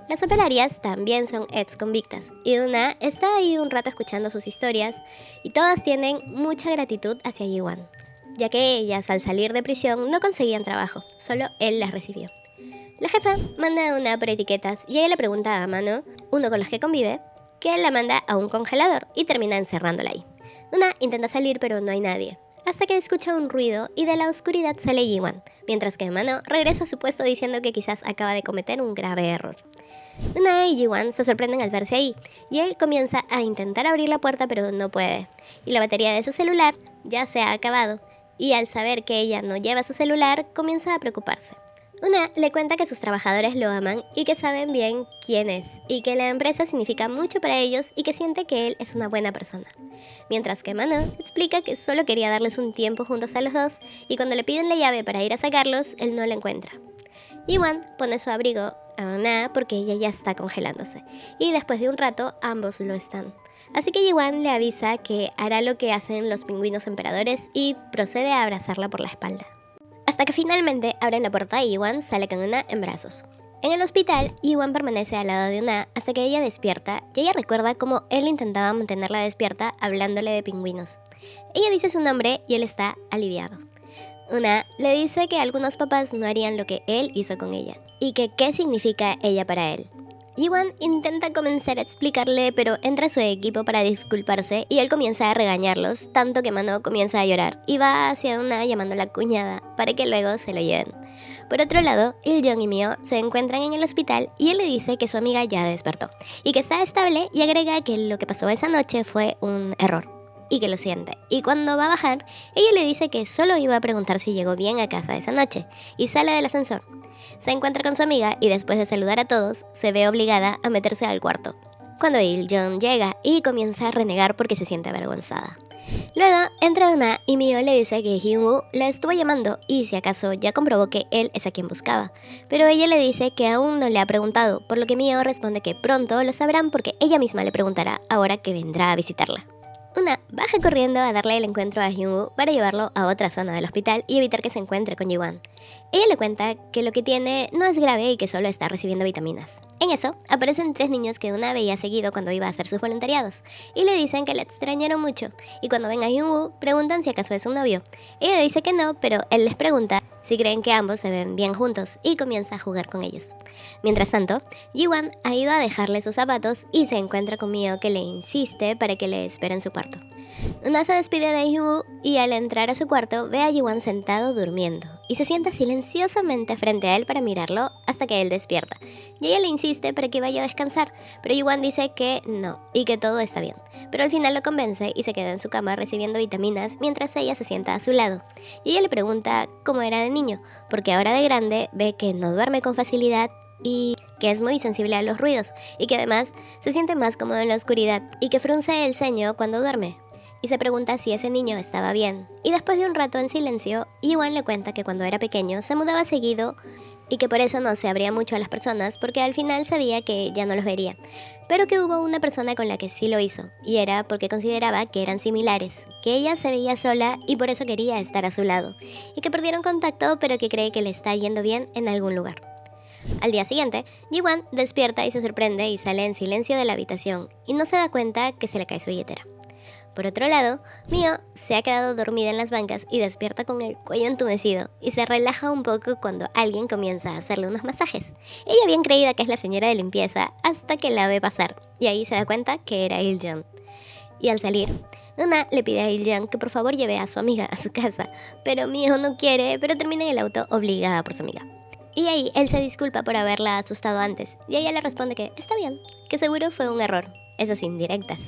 Las operarias también son ex convictas y Nuna está ahí un rato escuchando sus historias y todas tienen mucha gratitud hacia Ji-wan, ya que ellas al salir de prisión no conseguían trabajo, solo él las recibió. La jefa manda a Nuna por etiquetas y ella le pregunta a Mano, uno con los que convive, que la manda a un congelador y termina encerrándola ahí. Nuna intenta salir pero no hay nadie, hasta que escucha un ruido y de la oscuridad sale Ji-wan, mientras que Mano regresa a su puesto diciendo que quizás acaba de cometer un grave error. Nuna y Ji-wan se sorprenden al verse ahí, y él comienza a intentar abrir la puerta pero no puede, y la batería de su celular ya se ha acabado, y al saber que ella no lleva su celular, comienza a preocuparse. Nuna le cuenta que sus trabajadores lo aman y que saben bien quién es, y que la empresa significa mucho para ellos y que siente que él es una buena persona. Mientras que Mano explica que solo quería darles un tiempo juntos a los dos, y cuando le piden la llave para ir a sacarlos, él no la encuentra. Ji-wan pone su abrigo a Nuna porque ella ya está congelándose, y después de un rato ambos lo están. Así que Ji-wan le avisa que hará lo que hacen los pingüinos emperadores y procede a abrazarla por la espalda. Hasta que finalmente abren la puerta y Ji-wan sale con Nuna en brazos. En el hospital, Ji-wan permanece al lado de Nuna hasta que ella despierta y ella recuerda cómo él intentaba mantenerla despierta hablándole de pingüinos. Ella dice su nombre y él está aliviado. Nuna le dice que algunos papás no harían lo que él hizo con ella y que qué significa ella para él. Ji-wan intenta comenzar a explicarle, pero entra su equipo para disculparse y él comienza a regañarlos, tanto que Mano comienza a llorar y va hacia Nuna llamándola cuñada para que luego se lo lleven. Por otro lado, Il-jong y Mio se encuentran en el hospital y él le dice que su amiga ya despertó y que está estable, y agrega que lo que pasó esa noche fue un error y que lo siente. Y cuando va a bajar, ella le dice que solo iba a preguntar si llegó bien a casa esa noche y sale del ascensor. Se encuentra con su amiga y después de saludar a todos, se ve obligada a meterse al cuarto, cuando Il-jong llega y comienza a renegar porque se siente avergonzada. Luego entra Nuna y Mio le dice que Hyun-woo la estuvo llamando y si acaso ya comprobó que él es a quien buscaba, pero ella le dice que aún no le ha preguntado, por lo que Mio responde que pronto lo sabrán porque ella misma le preguntará ahora que vendrá a visitarla. Nuna baja corriendo a darle el encuentro a Hyun-woo para llevarlo a otra zona del hospital y evitar que se encuentre con Ji-wan. Ella le cuenta que lo que tiene no es grave y que solo está recibiendo vitaminas. En eso, aparecen 3 niños que Nuna veía seguido cuando iba a hacer sus voluntariados, y le dicen que la extrañaron mucho, y cuando ven a Hyun-woo, preguntan si acaso es un novio. Ella dice que no, pero él les pregunta si creen que ambos se ven bien juntos, y comienza a jugar con ellos. Mientras tanto, Ji-wan ha ido a dejarle sus zapatos y se encuentra con Mio, que le insiste para que le espere en su cuarto. Nuna se despide de Hyun-woo y al entrar a su cuarto ve a Ji-wan sentado durmiendo y se sienta silenciosamente frente a él para mirarlo hasta que él despierta. Y ella le insiste para que vaya a descansar, pero Ji-wan dice que no y que todo está bien. Pero al final lo convence y se queda en su cama recibiendo vitaminas mientras ella se sienta a su lado. Y ella le pregunta cómo era de niño, porque ahora de grande ve que no duerme con facilidad y que es muy sensible a los ruidos y que además se siente más cómodo en la oscuridad y que frunce el ceño cuando duerme. Y se pregunta si ese niño estaba bien. Y después de un rato en silencio, Ji-wan le cuenta que cuando era pequeño se mudaba seguido y que por eso no se abría mucho a las personas porque al final sabía que ya no los vería, pero que hubo una persona con la que sí lo hizo, y era porque consideraba que eran similares, que ella se veía sola y por eso quería estar a su lado, y que perdieron contacto pero que cree que le está yendo bien en algún lugar. Al día siguiente, Ji-Wan despierta y se sorprende y sale en silencio de la habitación, y no se da cuenta que se le cae su billetera. Por otro lado, Mio se ha quedado dormida en las bancas y despierta con el cuello entumecido y se relaja un poco cuando alguien comienza a hacerle unos masajes. Ella bien creída que es la señora de limpieza hasta que la ve pasar y ahí se da cuenta que era Il-jung. Y al salir, Una le pide a Il-jung que por favor lleve a su amiga a su casa, pero Mio no quiere, pero termina en el auto obligada por su amiga. Y ahí él se disculpa por haberla asustado antes, y ella le responde que está bien, que seguro fue un error, eso sin directas.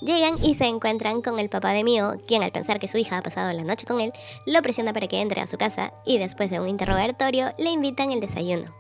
Llegan y se encuentran con el papá de Mio, quien al pensar que su hija ha pasado la noche con él, lo presiona para que entre a su casa y después de un interrogatorio le invitan el desayuno.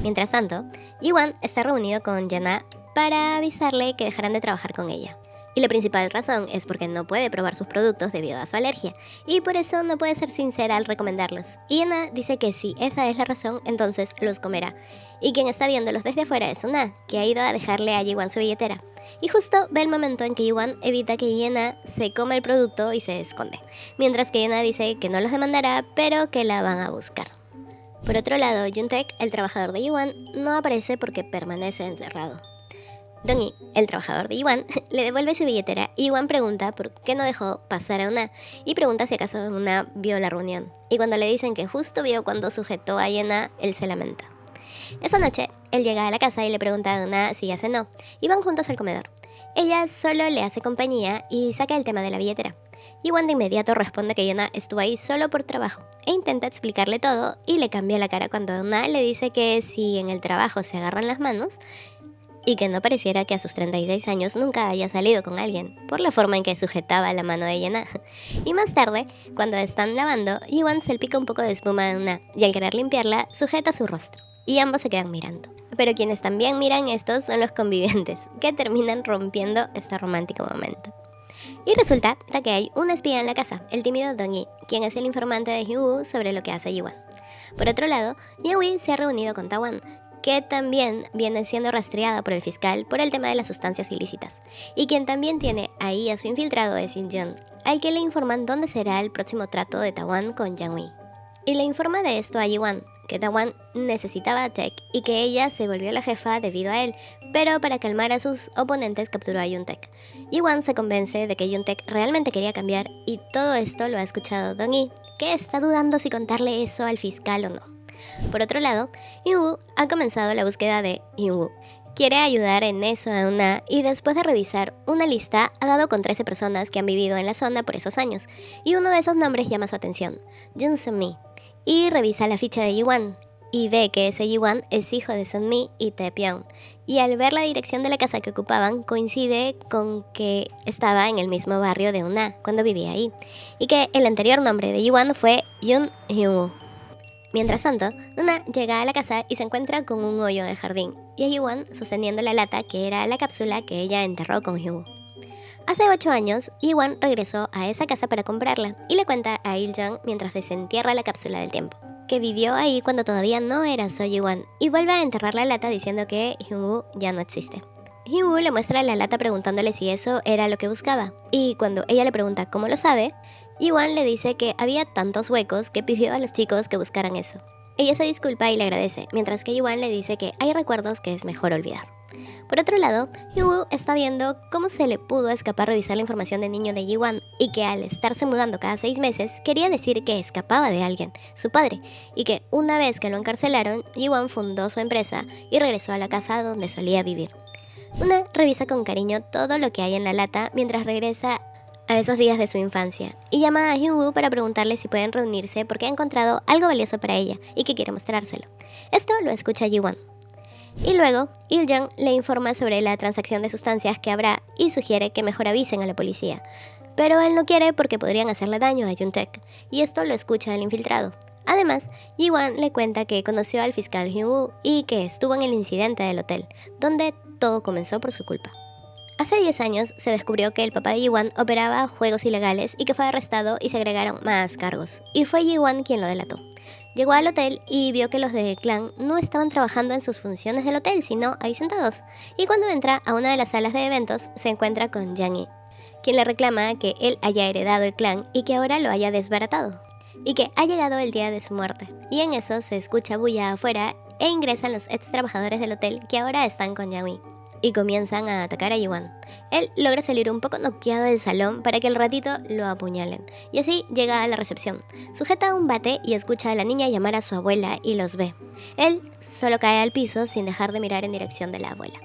Mientras tanto, Ji-Wan está reunido con Yana para avisarle que dejarán de trabajar con ella. Y la principal razón es porque no puede probar sus productos debido a su alergia, y por eso no puede ser sincera al recomendarlos. Y Yana dice que si esa es la razón, entonces los comerá. Y quien está viéndolos desde afuera es Una, que ha ido a dejarle a Ji-Wan su billetera. Y justo ve el momento en que Ji-Wan evita que Yana se coma el producto y se esconde, mientras que Yana dice que no los demandará, pero que la van a buscar. Por otro lado, Jung-taek, el trabajador de Ji-Wan, no aparece porque permanece encerrado. Dong-hee, el trabajador de Ji-Wan, le devuelve su billetera y Ji-Wan pregunta por qué no dejó pasar a Una y pregunta si acaso Una vio la reunión. Y cuando le dicen que justo vio cuando sujetó a Yana, él se lamenta. Esa noche, él llega a la casa y le pregunta a Una si ya cenó, y van juntos al comedor. Ella solo le hace compañía y saca el tema de la billetera. Ji-Wan de inmediato responde que Yana estuvo ahí solo por trabajo e intenta explicarle todo y le cambia la cara cuando Una le dice que si en el trabajo se agarran las manos y que no pareciera que a sus 36 años nunca haya salido con alguien, por la forma en que sujetaba la mano de Yana. Y más tarde, cuando están lavando, Ji-Wan salpica un poco de espuma a Una y al querer limpiarla, sujeta su rostro. Y ambos se quedan mirando. Pero quienes también miran estos son los convivientes, que terminan rompiendo este romántico momento. Y resulta que hay un espía en la casa, el tímido Dong-hee, quien es el informante de Hyun-woo sobre lo que hace Ji-Wan. Por otro lado, Yeon-wee se ha reunido con Tawan, que también viene siendo rastreada por el fiscal por el tema de las sustancias ilícitas, y quien también tiene ahí a su infiltrado es In-jung, al que le informan dónde será el próximo trato de Tawan con Yang-wee. Y le informa de esto a Ji-Wan, que Tawan necesitaba a Taek y que ella se volvió la jefa debido a él, pero para calmar a sus oponentes capturó a Jung-taek. Ji-Wan se convence de que Jung-taek realmente quería cambiar y todo esto lo ha escuchado Dong-hee, que está dudando si contarle eso al fiscal o no. Por otro lado, Hyun-woo ha comenzado la búsqueda de Hyun-woo. Quiere ayudar en eso a Una y después de revisar una lista ha dado con 13 personas que han vivido en la zona por esos años y uno de esos nombres llama su atención, Jun Sun-mi, y revisa la ficha de Ji-Wan y ve que ese Ji-Wan es hijo de Sun-mi y Tae-pyong y al ver la dirección de la casa que ocupaban coincide con que estaba en el mismo barrio de Una cuando vivía ahí y que el anterior nombre de Ji-Wan fue Jun Hyun-woo. Mientras tanto, Una llega a la casa y se encuentra con un hoyo en el jardín, y a Ji-Wan sosteniendo la lata que era la cápsula que ella enterró con Hyun-woo. Hace 8 años, Ji-Wan regresó a esa casa para comprarla y le cuenta a Il-jung mientras desentierra la cápsula del tiempo, que vivió ahí cuando todavía no era So Ji-Wan, y vuelve a enterrar la lata diciendo que Hyun-woo ya no existe. Hyun-woo le muestra la lata preguntándole si eso era lo que buscaba, y cuando ella le pregunta cómo lo sabe, Ji-Wan le dice que había tantos huecos que pidió a los chicos que buscaran eso. Ella se disculpa y le agradece, mientras que Ji-Wan le dice que hay recuerdos que es mejor olvidar. Por otro lado, Hyun-woo está viendo cómo se le pudo escapar revisar la información de niño de Ji-Wan y que al estarse mudando cada 6 meses quería decir que escapaba de alguien, su padre, y que una vez que lo encarcelaron, Ji-Wan fundó su empresa y regresó a la casa donde solía vivir. Una revisa con cariño todo lo que hay en la lata mientras regresa a esos días de su infancia y llama a Hyun-woo para preguntarle si pueden reunirse porque ha encontrado algo valioso para ella y que quiere mostrárselo. Esto lo escucha Ji-Wan. Y luego, Il-jung le informa sobre la transacción de sustancias que habrá y sugiere que mejor avisen a la policía. Pero él no quiere porque podrían hacerle daño a Jung-taek, y esto lo escucha el infiltrado. Además, Ji-Wan le cuenta que conoció al fiscal Hyun-woo y que estuvo en el incidente del hotel, donde todo comenzó por su culpa. Hace 10 años se descubrió que el papá de Ji-Wan operaba juegos ilegales y que fue arrestado y se agregaron más cargos, y fue Ji-Wan quien lo delató. Llegó al hotel y vio que los del clan no estaban trabajando en sus funciones del hotel, sino ahí sentados. Y cuando entra a una de las salas de eventos, se encuentra con Yang-hee, quien le reclama que él haya heredado el clan y que ahora lo haya desbaratado, y que ha llegado el día de su muerte. Y en eso se escucha bulla afuera e ingresan los ex trabajadores del hotel que ahora están con Yang-hee y comienzan a atacar a Yuan. Él logra salir un poco noqueado del salón para que al ratito lo apuñalen, y así llega a la recepción. Sujeta un bate y escucha a la niña llamar a su abuela y los ve. Él solo cae al piso sin dejar de mirar en dirección de la abuela.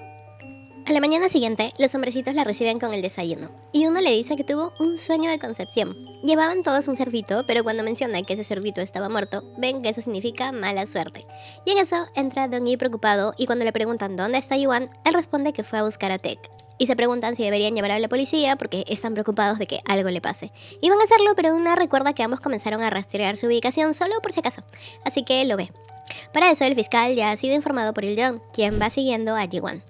A la mañana siguiente, los hombrecitos la reciben con el desayuno, y uno le dice que tuvo un sueño de concepción. Llevaban todos un cerdito, pero cuando menciona que ese cerdito estaba muerto, ven que eso significa mala suerte. Y en eso entra Dong Yi preocupado, y cuando le preguntan dónde está Yuan, él responde que fue a buscar a Taek. Y se preguntan si deberían llevar a la policía porque están preocupados de que algo le pase. Y van a hacerlo, pero una recuerda que ambos comenzaron a rastrear su ubicación solo por si acaso, así que lo ve. Para eso el fiscal ya ha sido informado por Il-jong, quien va siguiendo a Ji-won,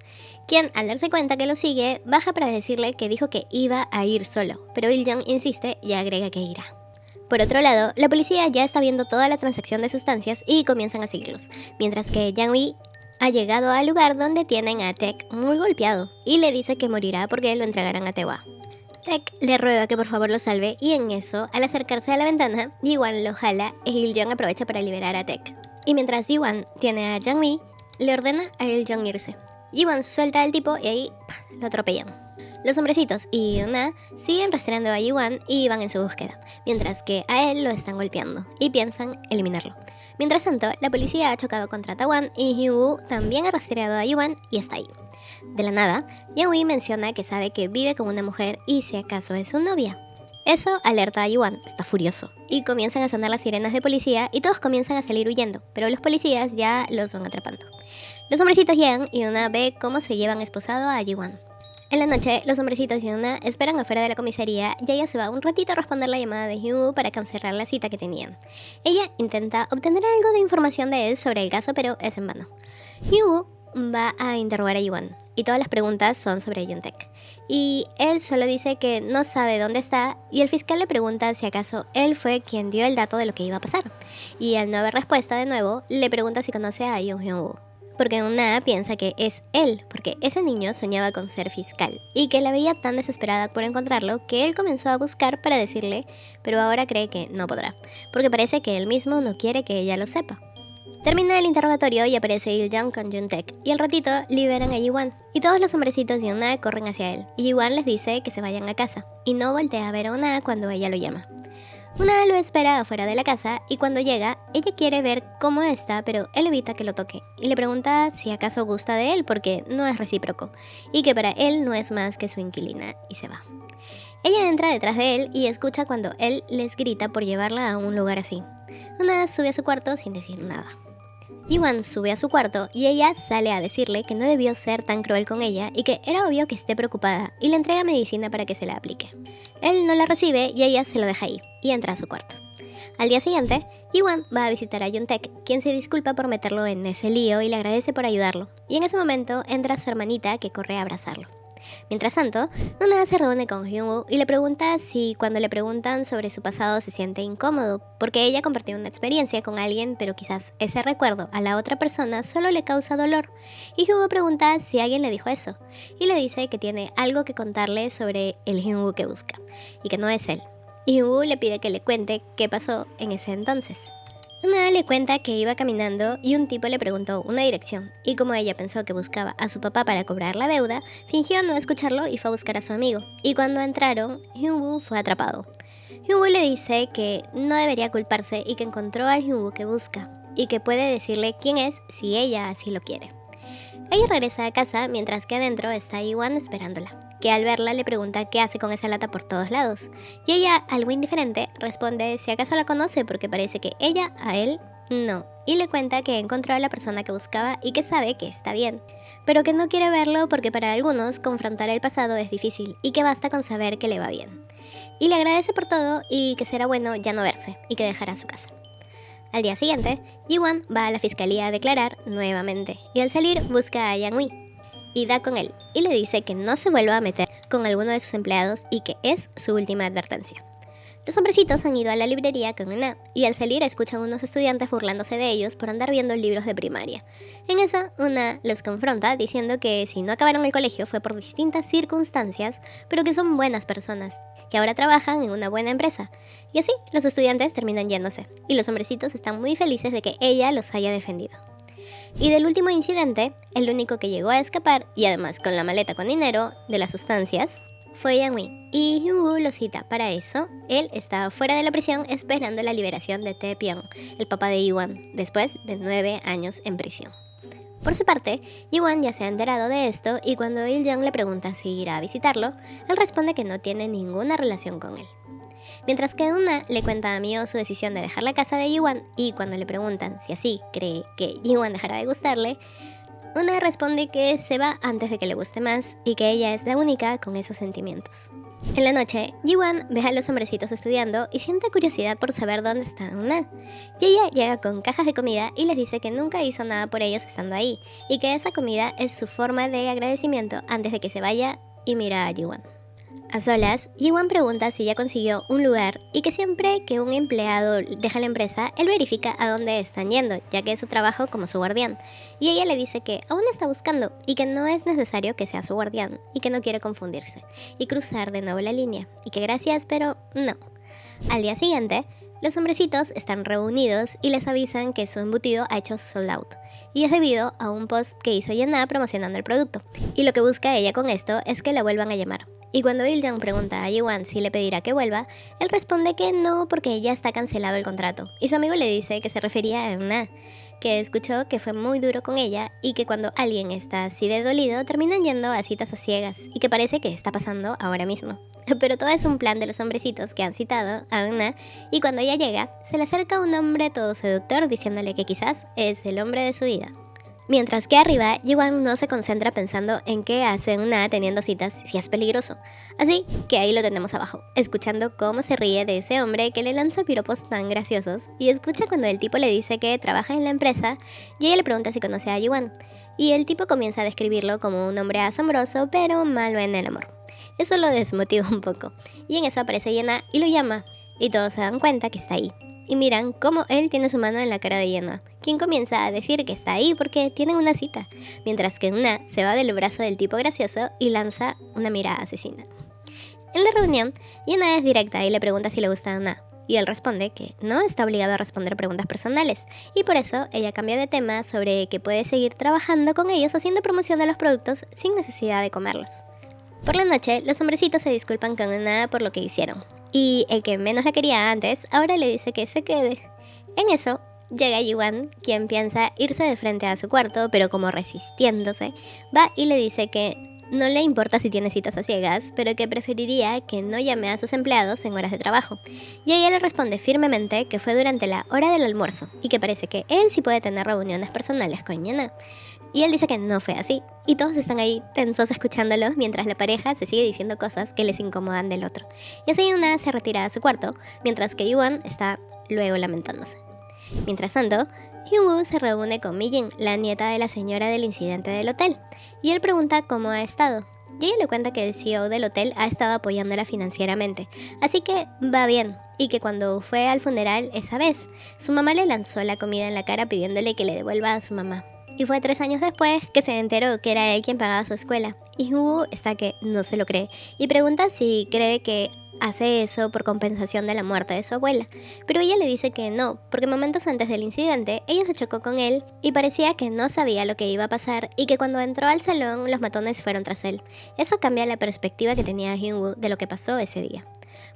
quien al darse cuenta que lo sigue, baja para decirle que dijo que iba a ir solo, pero Il-jong insiste y agrega que irá. Por otro lado, la policía ya está viendo toda la transacción de sustancias y comienzan a seguirlos, mientras que Yang-hee ha llegado al lugar donde tienen a Taek muy golpeado y le dice que morirá porque lo entregarán a Tae-hwa. Taek le ruega que por favor lo salve y en eso, al acercarse a la ventana, Ji-won lo jala e Il-jong aprovecha para liberar a Taek. Y mientras Ji-won tiene a Yang-hee, le ordena a Il-jong irse. Ji-won suelta al tipo y ahí lo atropellan. Los hombrecitos y Yuna siguen rastreando a Ji-won y van en su búsqueda, mientras que a él lo están golpeando y piensan eliminarlo. Mientras tanto, la policía ha chocado contra Taewon y Hyun-woo también ha rastreado a Ji-won y está ahí. De la nada, Yang-hee menciona que sabe que vive con una mujer y si acaso es su novia. Eso alerta a Ji-won, está furioso, y comienzan a sonar las sirenas de policía y todos comienzan a salir huyendo, pero los policías ya los van atrapando. Los hombrecitos llegan y Yuna ve cómo se llevan esposado a Ji-won. En la noche, los hombrecitos y Yuna esperan afuera de la comisaría y ella se va un ratito a responder la llamada de Hyun-woo para cancelar la cita que tenían. Ella intenta obtener algo de información de él sobre el caso, pero es en vano. Hyun-woo va a interrogar a Ji-won y todas las preguntas son sobre Yoon-taek. Y él solo dice que no sabe dónde está y el fiscal le pregunta si acaso él fue quien dio el dato de lo que iba a pasar. Y al no haber respuesta de nuevo, le pregunta si conoce a Yoon Hyun-woo, porque Una piensa que es él, porque ese niño soñaba con ser fiscal y que la veía tan desesperada por encontrarlo que él comenzó a buscar para decirle, pero ahora cree que no podrá, porque parece que él mismo no quiere que ella lo sepa. Termina el interrogatorio y aparece Il-jong con Yoon-taek, y al ratito liberan a Ji-won, y todos los hombrecitos de Una corren hacia él, y Ji-won les dice que se vayan a casa, y no voltea a ver a Una cuando ella lo llama. Una lo espera afuera de la casa, y cuando llega, ella quiere ver cómo está, pero él evita que lo toque, y le pregunta si acaso gusta de él, porque no es recíproco, y que para él no es más que su inquilina, y se va. Ella entra detrás de él y escucha cuando él les grita por llevarla a un lugar así. Una sube a su cuarto sin decir nada. Ji-won sube a su cuarto y ella sale a decirle que no debió ser tan cruel con ella y que era obvio que esté preocupada, y le entrega medicina para que se la aplique. Él no la recibe y ella se lo deja ahí y entra a su cuarto. Al día siguiente, Ji-won va a visitar a Yoon-taek, quien se disculpa por meterlo en ese lío y le agradece por ayudarlo, y en ese momento entra su hermanita que corre a abrazarlo. Mientras tanto, Una se reúne con Hyun-woo y le pregunta si cuando le preguntan sobre su pasado se siente incómodo, porque ella compartió una experiencia con alguien, pero quizás ese recuerdo a la otra persona solo le causa dolor. Y Hyun-woo pregunta si alguien le dijo eso, y le dice que tiene algo que contarle sobre el Hyun-woo que busca, y que no es él. Y Hyun-woo le pide que le cuente qué pasó en ese entonces. Una le cuenta que iba caminando y un tipo le preguntó una dirección, y como ella pensó que buscaba a su papá para cobrar la deuda, fingió no escucharlo y fue a buscar a su amigo, y cuando entraron, Hyun-woo fue atrapado. Hyun-woo le dice que no debería culparse y que encontró al Hyun-woo que busca, y que puede decirle quién es si ella así lo quiere. Ella regresa a casa mientras que adentro está Ji-won esperándola, que al verla le pregunta qué hace con esa lata por todos lados, y ella, algo indiferente, responde si acaso la conoce porque parece que ella a él no, y le cuenta que encontró a la persona que buscaba y que sabe que está bien, pero que no quiere verlo porque para algunos confrontar el pasado es difícil y que basta con saber que le va bien. Y le agradece por todo y que será bueno ya no verse y que dejará su casa. Al día siguiente, Ji-won va a la fiscalía a declarar nuevamente y al salir busca a Yang-hee y da con él y le dice que no se vuelva a meter con alguno de sus empleados y que es su última advertencia. Los hombrecitos han ido a la librería con Una y al salir escuchan a unos estudiantes burlándose de ellos por andar viendo libros de primaria. En eso, Una los confronta diciendo que si no acabaron el colegio fue por distintas circunstancias, pero que son buenas personas, que ahora trabajan en una buena empresa. Y así, los estudiantes terminan yéndose, y los hombrecitos están muy felices de que ella los haya defendido. Y del último incidente, el único que llegó a escapar, y además con la maleta con dinero de las sustancias, fue Yang-wi, y Hyun-woo lo cita para eso. Él estaba fuera de la prisión esperando la liberación de Tae-pyong, el papá de Yi-won, después de 9 años en prisión. Por su parte, Yi-won ya se ha enterado de esto y cuando Il-jung le pregunta si irá a visitarlo, él responde que no tiene ninguna relación con él. Mientras que Una le cuenta a Mio su decisión de dejar la casa de Yi-won y cuando le preguntan si así cree que Yi-won dejará de gustarle, Una responde que se va antes de que le guste más y que ella es la única con esos sentimientos. En la noche, Yi-won ve a los hombrecitos estudiando y siente curiosidad por saber dónde está Una. Y ella llega con cajas de comida y les dice que nunca hizo nada por ellos estando ahí y que esa comida es su forma de agradecimiento antes de que se vaya y mira a Yi-won. A solas, Yi-won pregunta si ya consiguió un lugar y que siempre que un empleado deja la empresa, él verifica a dónde están yendo, ya que es su trabajo como su guardián. Y ella le dice que aún está buscando y que no es necesario que sea su guardián y que no quiere confundirse y cruzar de nuevo la línea y que gracias, pero no. Al día siguiente, los hombrecitos están reunidos y les avisan que su embutido ha hecho sold out. Y es debido a un post que hizo Yana promocionando el producto. Y lo que busca ella con esto es que la vuelvan a llamar. Y cuando Il-jung pregunta a Yi-won si le pedirá que vuelva, él responde que no porque ya está cancelado el contrato. Y su amigo le dice que se refería a Una, que escuchó que fue muy duro con ella y que cuando alguien está así de dolido terminan yendo a citas a ciegas y que parece que está pasando ahora mismo. Pero todo es un plan de los hombrecitos que han citado a Una y cuando ella llega, se le acerca un hombre todo seductor diciéndole que quizás es el hombre de su vida. Mientras que arriba, Yi-won no se concentra pensando en qué hace Una teniendo citas si es peligroso. Así que ahí lo tenemos abajo, escuchando cómo se ríe de ese hombre que le lanza piropos tan graciosos y escucha cuando el tipo le dice que trabaja en la empresa y ella le pregunta si conoce a Yi-won. Y el tipo comienza a describirlo como un hombre asombroso pero malo en el amor. Eso lo desmotiva un poco y en eso aparece Yena y lo llama y todos se dan cuenta que está ahí. Y miran cómo él tiene su mano en la cara de Yena, quien comienza a decir que está ahí porque tienen una cita, mientras que Una se va del brazo del tipo gracioso y lanza una mirada asesina. En la reunión, Yena es directa y le pregunta si le gusta a Una, y él responde que no está obligado a responder preguntas personales, y por eso ella cambia de tema sobre que puede seguir trabajando con ellos haciendo promoción de los productos sin necesidad de comerlos. Por la noche, los hombrecitos se disculpan con Una por lo que hicieron, y el que menos la quería antes, ahora le dice que se quede. En eso, llega Yi-won, quien piensa irse de frente a su cuarto, pero como resistiéndose, va y le dice que no le importa si tiene citas a ciegas, pero que preferiría que no llame a sus empleados en horas de trabajo. Y ella le responde firmemente que fue durante la hora del almuerzo, y que parece que él sí puede tener reuniones personales con Yana. Y él dice que no fue así, y todos están ahí tensos escuchándolos mientras la pareja se sigue diciendo cosas que les incomodan del otro. Y así Una se retira a su cuarto, mientras que Yi-won está luego lamentándose. Mientras tanto, Hyun-woo se reúne con Mi-jin, la nieta de la señora del incidente del hotel, y él pregunta cómo ha estado. Y ella le cuenta que el CEO del hotel ha estado apoyándola financieramente, así que va bien, y que cuando fue al funeral esa vez, su mamá le lanzó la comida en la cara pidiéndole que le devuelva a su mamá. Y fue 3 años después que se enteró que era él quien pagaba su escuela. Y Hyun-woo está que no se lo cree y pregunta si cree que hace eso por compensación de la muerte de su abuela. Pero ella le dice que no, porque momentos antes del incidente ella se chocó con él y parecía que no sabía lo que iba a pasar y que cuando entró al salón los matones fueron tras él. Eso cambia la perspectiva que tenía Hyun-woo de lo que pasó ese día.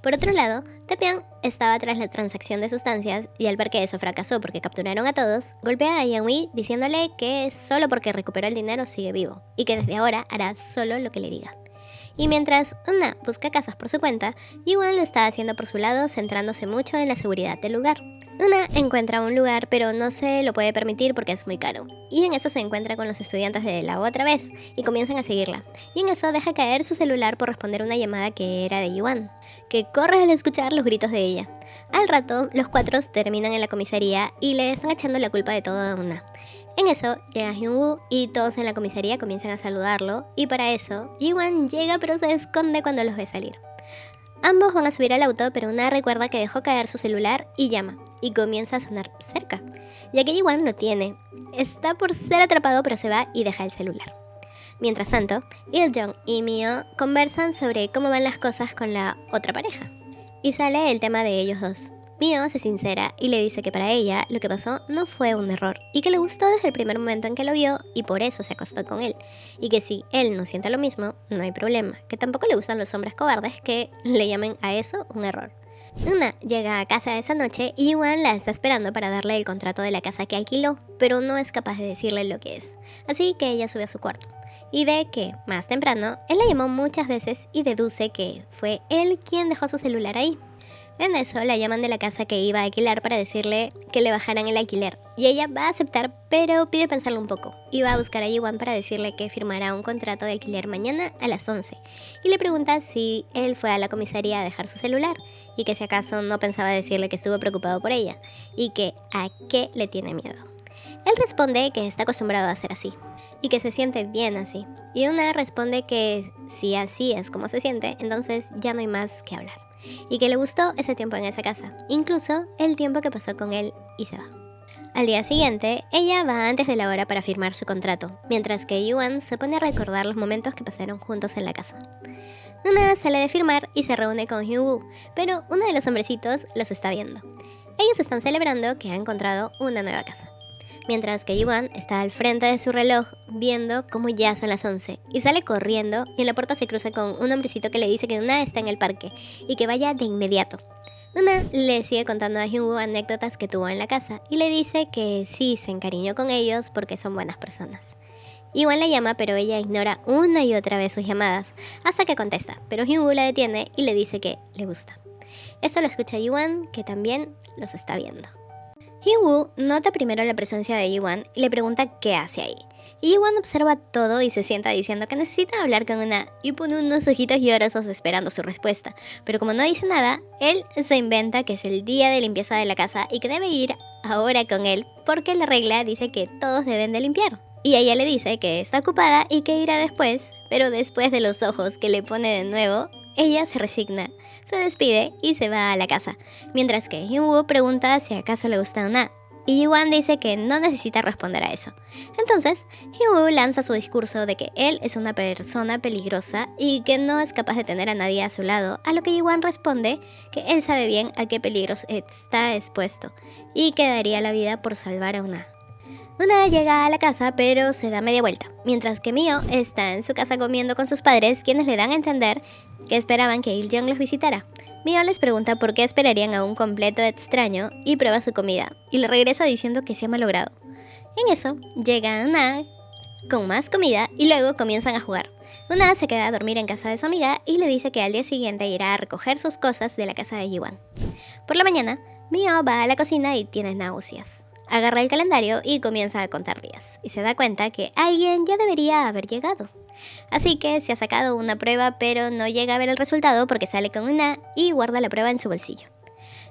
Por otro lado, Tae-pyong estaba tras la transacción de sustancias y al ver que eso fracasó porque capturaron a todos, golpea a Yang-wi diciéndole que solo porque recuperó el dinero sigue vivo y que desde ahora hará solo lo que le diga. Y mientras Una busca casas por su cuenta, Yi-won lo está haciendo por su lado, centrándose mucho en la seguridad del lugar. Una encuentra un lugar, pero no se lo puede permitir porque es muy caro. Y en eso se encuentra con los estudiantes de la otra vez y comienzan a seguirla. Y en eso deja caer su celular por responder una llamada que era de Yi-won, que corre al escuchar los gritos de ella. Al rato, los 4 terminan en la comisaría y le están echando la culpa de todo a Una. En eso, llega Hyun-woo y todos en la comisaría comienzan a saludarlo y para eso, Yi-won llega pero se esconde cuando los ve salir. Ambos van a subir al auto, pero Una recuerda que dejó caer su celular y llama, y comienza a sonar cerca, ya que Jiwan lo tiene. Está por ser atrapado, pero se va y deja el celular. Mientras tanto, Il-jong y Mio conversan sobre cómo van las cosas con la otra pareja. Y sale el tema de ellos dos. Mio se sincera y le dice que para ella lo que pasó no fue un error y que le gustó desde el primer momento en que lo vio y por eso se acostó con él. Y que si él no siente lo mismo, no hay problema. Que tampoco le gustan los hombres cobardes que le llamen a eso un error. Una llega a casa esa noche y Yuan la está esperando para darle el contrato de la casa que alquiló, pero no es capaz de decirle lo que es. Así que ella sube a su cuarto y ve que, más temprano, él la llamó muchas veces y deduce que fue él quien dejó su celular ahí. En eso la llaman de la casa que iba a alquilar para decirle que le bajaran el alquiler y ella va a aceptar, pero pide pensarlo un poco y va a buscar a Yuan para decirle que firmará un contrato de alquiler mañana a las 11 y le pregunta si él fue a la comisaría a dejar su celular y que si acaso no pensaba decirle que estuvo preocupado por ella y que a qué le tiene miedo. Él responde que está acostumbrado a ser así y que se siente bien así, y Una responde que si así es como se siente, entonces ya no hay más que hablar y que le gustó ese tiempo en esa casa, incluso el tiempo que pasó con él, y se va. Al día siguiente, ella va antes de la hora para firmar su contrato, mientras que Yuan se pone a recordar los momentos que pasaron juntos en la casa. Una sale de firmar y se reúne con Hyun-woo, pero uno de los hombrecitos los está viendo. Ellos están celebrando que ha encontrado una nueva casa, mientras que Yuan está al frente de su reloj viendo cómo ya son las 11 y sale corriendo y en la puerta se cruza con un hombrecito que le dice que Una está en el parque y que vaya de inmediato. Una le sigue contando a Hyun-woo anécdotas que tuvo en la casa y le dice que sí se encariñó con ellos porque son buenas personas. Yuan la llama, pero ella ignora una y otra vez sus llamadas hasta que contesta, pero Hyun-woo la detiene y le dice que le gusta. Esto lo escucha Yuan, que también los está viendo. Hyun-woo nota primero la presencia de Yuan y le pregunta qué hace ahí. Y Yuan observa todo y se sienta diciendo que necesita hablar con Una y pone unos ojitos llorosos esperando su respuesta. Pero como no dice nada, él se inventa que es el día de limpieza de la casa y que debe ir ahora con él porque la regla dice que todos deben de limpiar. Y ella le dice que está ocupada y que irá después, pero después de los ojos que le pone de nuevo, ella se resigna, se despide y se va a la casa, mientras que Hyun-woo pregunta si acaso le gusta Una, y Yuan dice que no necesita responder a eso. Entonces, Hyun-woo lanza su discurso de que él es una persona peligrosa y que no es capaz de tener a nadie a su lado, a lo que Yuan responde que él sabe bien a qué peligros está expuesto y que daría la vida por salvar a Una. Una llega a la casa pero se da media vuelta, mientras que Mio está en su casa comiendo con sus padres, quienes le dan a entender que esperaban que Il-jong los visitara. Mio les pregunta por qué esperarían a un completo extraño y prueba su comida, y le regresa diciendo que se ha malogrado. En eso, llega Una con más comida y luego comienzan a jugar. Una se queda a dormir en casa de su amiga y le dice que al día siguiente irá a recoger sus cosas de la casa de Yuan. Por la mañana, Mio va a la cocina y tiene náuseas. Agarra el calendario y comienza a contar días, y se da cuenta que alguien ya debería haber llegado. Así que se ha sacado una prueba pero no llega a ver el resultado porque sale con Una y guarda la prueba en su bolsillo.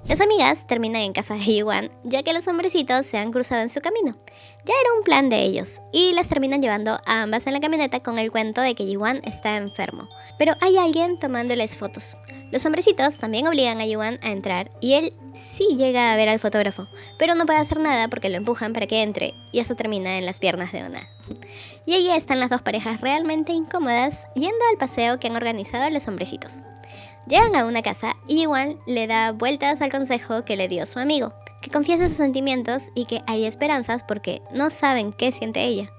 Las amigas terminan en casa de Yuan, ya que los hombrecitos se han cruzado en su camino. Ya era un plan de ellos, y las terminan llevando a ambas en la camioneta con el cuento de que Yuan está enfermo. Pero hay alguien tomándoles fotos. Los hombrecitos también obligan a Yuan a entrar, y él sí llega a ver al fotógrafo, pero no puede hacer nada porque lo empujan para que entre, y eso termina en las piernas de Una. Y ahí están las dos parejas realmente incómodas, yendo al paseo que han organizado los hombrecitos. Llegan a una casa y Yuan le da vueltas al consejo que le dio su amigo, que confiese sus sentimientos y que hay esperanzas porque no saben qué siente ella.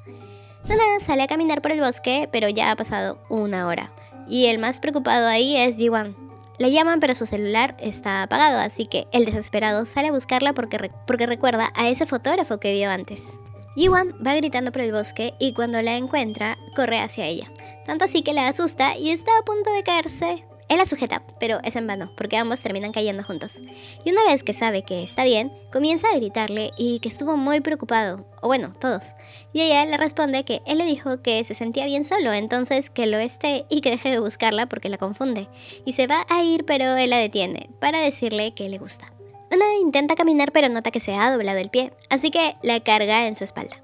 Una sale a caminar por el bosque, pero ya ha pasado una hora, y el más preocupado ahí es Yuan. Le llaman pero su celular está apagado, así que el desesperado sale a buscarla porque recuerda a ese fotógrafo que vio antes. Yuan va gritando por el bosque y cuando la encuentra, corre hacia ella, tanto así que la asusta y está a punto de caerse. Él la sujeta, pero es en vano, porque ambos terminan cayendo juntos. Y una vez que sabe que está bien, comienza a gritarle y que estuvo muy preocupado, o bueno, todos. Y ella le responde que él le dijo que se sentía bien solo, entonces que lo esté y que deje de buscarla porque la confunde. Y se va a ir, pero él la detiene, para decirle que le gusta. Una intenta caminar pero nota que se ha doblado el pie, así que la carga en su espalda.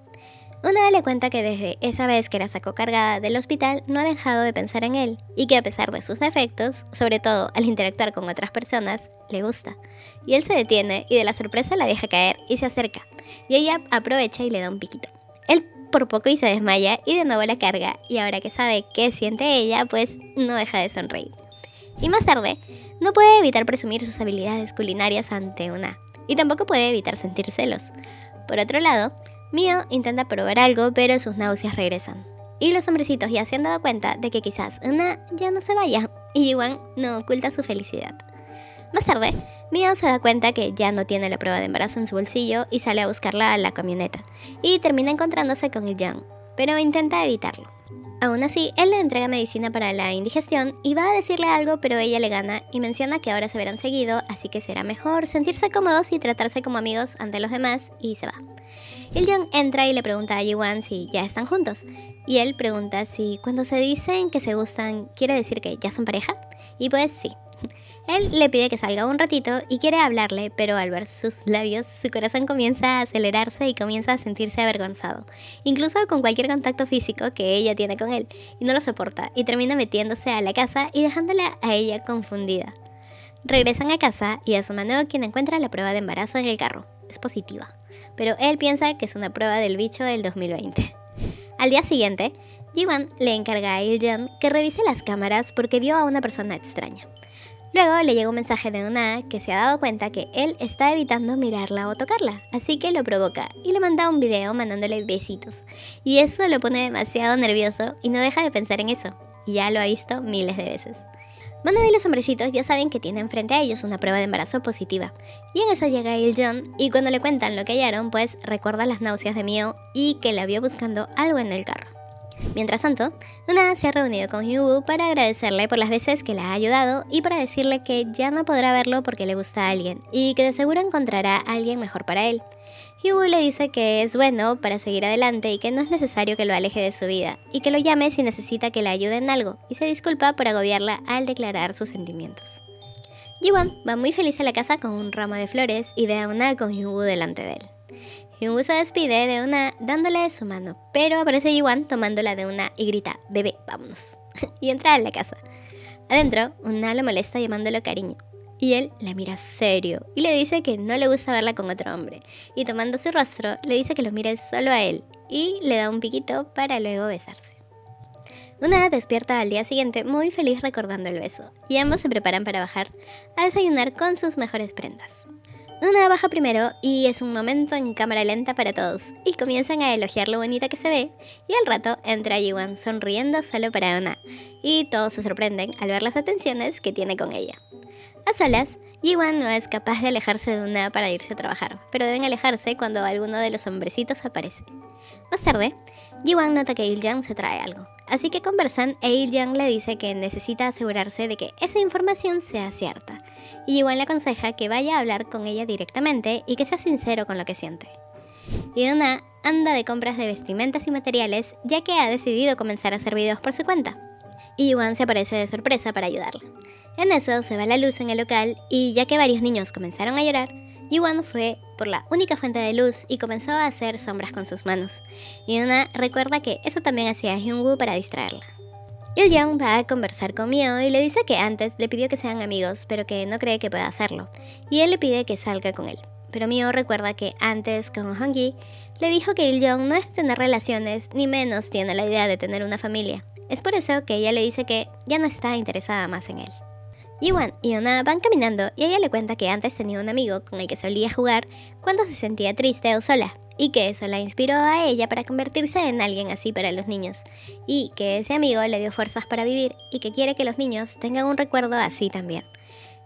Una le cuenta que desde esa vez que la sacó cargada del hospital no ha dejado de pensar en él y que a pesar de sus defectos, sobre todo al interactuar con otras personas, le gusta. Y él se detiene y de la sorpresa la deja caer y se acerca, y ella aprovecha y le da un piquito. Él por poco y se desmaya y de nuevo la carga, y ahora que sabe qué siente ella, pues no deja de sonreír. Y más tarde, no puede evitar presumir sus habilidades culinarias ante Una, y tampoco puede evitar sentir celos. Por otro lado, Mio intenta probar algo, pero sus náuseas regresan. Y los hombrecitos ya se han dado cuenta de que quizás Una ya no se vaya, y Jiwan no oculta su felicidad. Más tarde, Mio se da cuenta que ya no tiene la prueba de embarazo en su bolsillo y sale a buscarla a la camioneta, y termina encontrándose con Il-jung, pero intenta evitarlo. Aún así, él le entrega medicina para la indigestión y va a decirle algo, pero ella le gana y menciona que ahora se verán seguido, así que será mejor sentirse cómodos y tratarse como amigos ante los demás, y se va. Il-jung entra y le pregunta a Jiwan si ya están juntos, y él pregunta si cuando se dicen que se gustan quiere decir que ya son pareja, y pues sí. Él le pide que salga un ratito y quiere hablarle, pero al ver sus labios, su corazón comienza a acelerarse y comienza a sentirse avergonzado, incluso con cualquier contacto físico que ella tiene con él, y no lo soporta, y termina metiéndose a la casa y dejándola a ella confundida. Regresan a casa y es su mano quien encuentra la prueba de embarazo en el carro. Es positiva, pero él piensa que es una prueba del bicho del 2020. Al día siguiente, Jiwan le encarga a Il-jung que revise las cámaras porque vio a una persona extraña. Luego le llega un mensaje de Una que se ha dado cuenta que él está evitando mirarla o tocarla, así que lo provoca y le manda un video mandándole besitos. Y eso lo pone demasiado nervioso y no deja de pensar en eso, y ya lo ha visto miles de veces. Mano y los hombrecitos ya saben que tienen frente a ellos una prueba de embarazo positiva, y en eso llega Il-jung y cuando le cuentan lo que hallaron, pues recuerda las náuseas de Mio y que la vio buscando algo en el carro. Mientras tanto, Una se ha reunido con Hyunwoo para agradecerle por las veces que la ha ayudado y para decirle que ya no podrá verlo porque le gusta a alguien y que de seguro encontrará a alguien mejor para él. Hyunwoo le dice que es bueno para seguir adelante y que no es necesario que lo aleje de su vida y que lo llame si necesita que la ayude en algo y se disculpa por agobiarla al declarar sus sentimientos. Jiwan va muy feliz a la casa con un ramo de flores y ve a Una con Hyunwoo delante de él. Hyunwoo se despide de Una dándole su mano, pero aparece Jiwan tomándola de Una y grita, bebé, vámonos, y entra a la casa. Adentro, Una lo molesta llamándolo cariño, y él la mira serio y le dice que no le gusta verla con otro hombre, y tomando su rostro le dice que lo mire solo a él, y le da un piquito para luego besarse. Una despierta al día siguiente muy feliz recordando el beso, y ambos se preparan para bajar a desayunar con sus mejores prendas. Una baja primero y es un momento en cámara lenta para todos y comienzan a elogiar lo bonita que se ve y al rato entra Jiwan sonriendo solo para Una y todos se sorprenden al ver las atenciones que tiene con ella. A solas, Jiwan no es capaz de alejarse de Una para irse a trabajar, pero deben alejarse cuando alguno de los hombrecitos aparece. Más tarde, Jiwan nota que Il-jung se trae algo, así que conversan e Il-jung le dice que necesita asegurarse de que esa información sea cierta, y Jiwan le aconseja que vaya a hablar con ella directamente y que sea sincero con lo que siente. Una anda de compras de vestimentas y materiales ya que ha decidido comenzar a hacer videos por su cuenta, y Jiwan se aparece de sorpresa para ayudarla. En eso se va la luz en el local y ya que varios niños comenzaron a llorar, Jiwan fue por la única fuente de luz y comenzó a hacer sombras con sus manos. Y Una recuerda que eso también hacía Hyunwoo para distraerla. Il-jung va a conversar con Mio y le dice que antes le pidió que sean amigos, pero que no cree que pueda hacerlo. Y él le pide que salga con él. Pero Mio recuerda que antes con Hong-gi le dijo que Il-jung no es tener relaciones, ni menos tiene la idea de tener una familia. Es por eso que ella le dice que ya no está interesada más en él. Jiwan y Una van caminando y ella le cuenta que antes tenía un amigo con el que solía jugar cuando se sentía triste o sola, y que eso la inspiró a ella para convertirse en alguien así para los niños, y que ese amigo le dio fuerzas para vivir y que quiere que los niños tengan un recuerdo así también.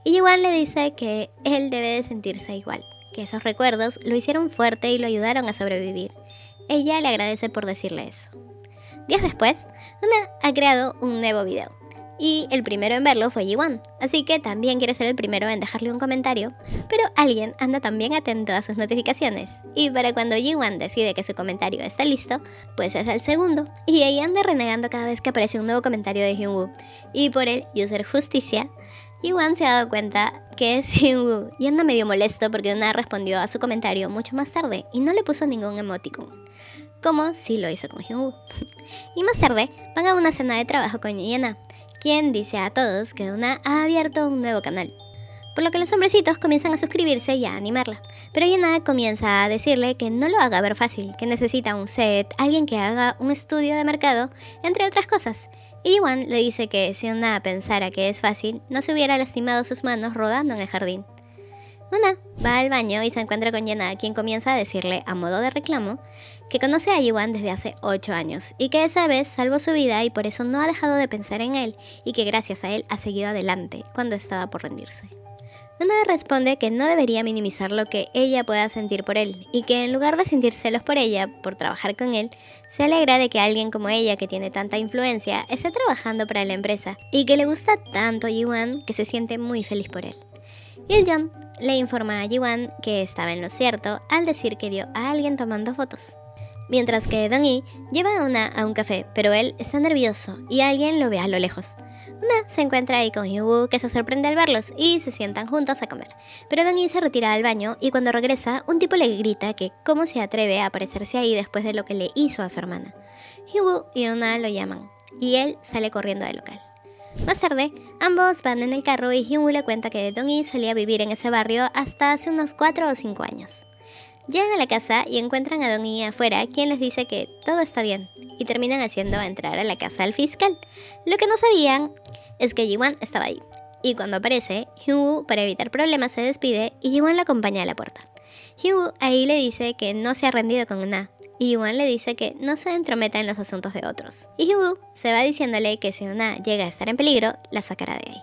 Y Jiwan le dice que él debe de sentirse igual, que esos recuerdos lo hicieron fuerte y lo ayudaron a sobrevivir. Ella le agradece por decirle eso. Días después, Una ha creado un nuevo video. Y el primero en verlo fue Jiwan, así que también quiere ser el primero en dejarle un comentario, pero alguien anda también atento a sus notificaciones, y para cuando Jiwan decide que su comentario está listo, pues es el segundo, y ella anda renegando cada vez que aparece un nuevo comentario de Hyunwoo, y por el user Justicia, Jiwan se ha dado cuenta que es Hyunwoo, y anda medio molesto porque Una respondió a su comentario mucho más tarde, y no le puso ningún emoticon. como sí lo hizo con Hyunwoo. Y más tarde van a una cena de trabajo con Yeona, quien dice a todos que Donna ha abierto un nuevo canal, por lo que los hombrecitos comienzan a suscribirse y a animarla. Pero Yeona comienza a decirle que no lo haga ver fácil, que necesita un set, alguien que haga un estudio de mercado, entre otras cosas. Y Iwan le dice que si Donna pensara que es fácil, no se hubiera lastimado sus manos rodando en el jardín. Donna va al baño y se encuentra con Yeona, quien comienza a decirle, a modo de reclamo, que conoce a Iwan desde hace 8 años y que esa vez salvó su vida y por eso no ha dejado de pensar en él y que gracias a él ha seguido adelante cuando estaba por rendirse. Donna responde que no debería minimizar lo que ella pueda sentir por él y que en lugar de sentir celos por ella, por trabajar con él, se alegra de que alguien como ella, que tiene tanta influencia, esté trabajando para la empresa y que le gusta tanto a Jiwan que se siente muy feliz por él. Il-jong le informa a Jiwan que estaba en lo cierto al decir que vio a alguien tomando fotos. Mientras que Dong-hee lleva a Donna a un café, pero él está nervioso y alguien lo ve a lo lejos. Donna se encuentra ahí con Hyunwoo, que se sorprende al verlos y se sientan juntos a comer. Pero Dong-hee se retira al baño y cuando regresa, un tipo le grita que cómo se atreve a aparecerse ahí después de lo que le hizo a su hermana. Hyunwoo y Donna lo llaman y él sale corriendo del local. Más tarde, ambos van en el carro y Hyunwoo le cuenta que Dong-hee solía vivir en ese barrio hasta hace unos 4 o 5 años. Llegan a la casa y encuentran a Dong-hee afuera, quien les dice que todo está bien, y terminan haciendo entrar a la casa al fiscal. Lo que no sabían es que Jiwan estaba ahí, y cuando aparece, Hyunwoo, para evitar problemas, se despide y Jiwan lo acompaña a la puerta. Hyunwoo ahí le dice que no se ha rendido con Donna, y Jiwan le dice que no se entrometa en los asuntos de otros. Y Hyunwoo se va diciéndole que si Donna llega a estar en peligro, la sacará de ahí.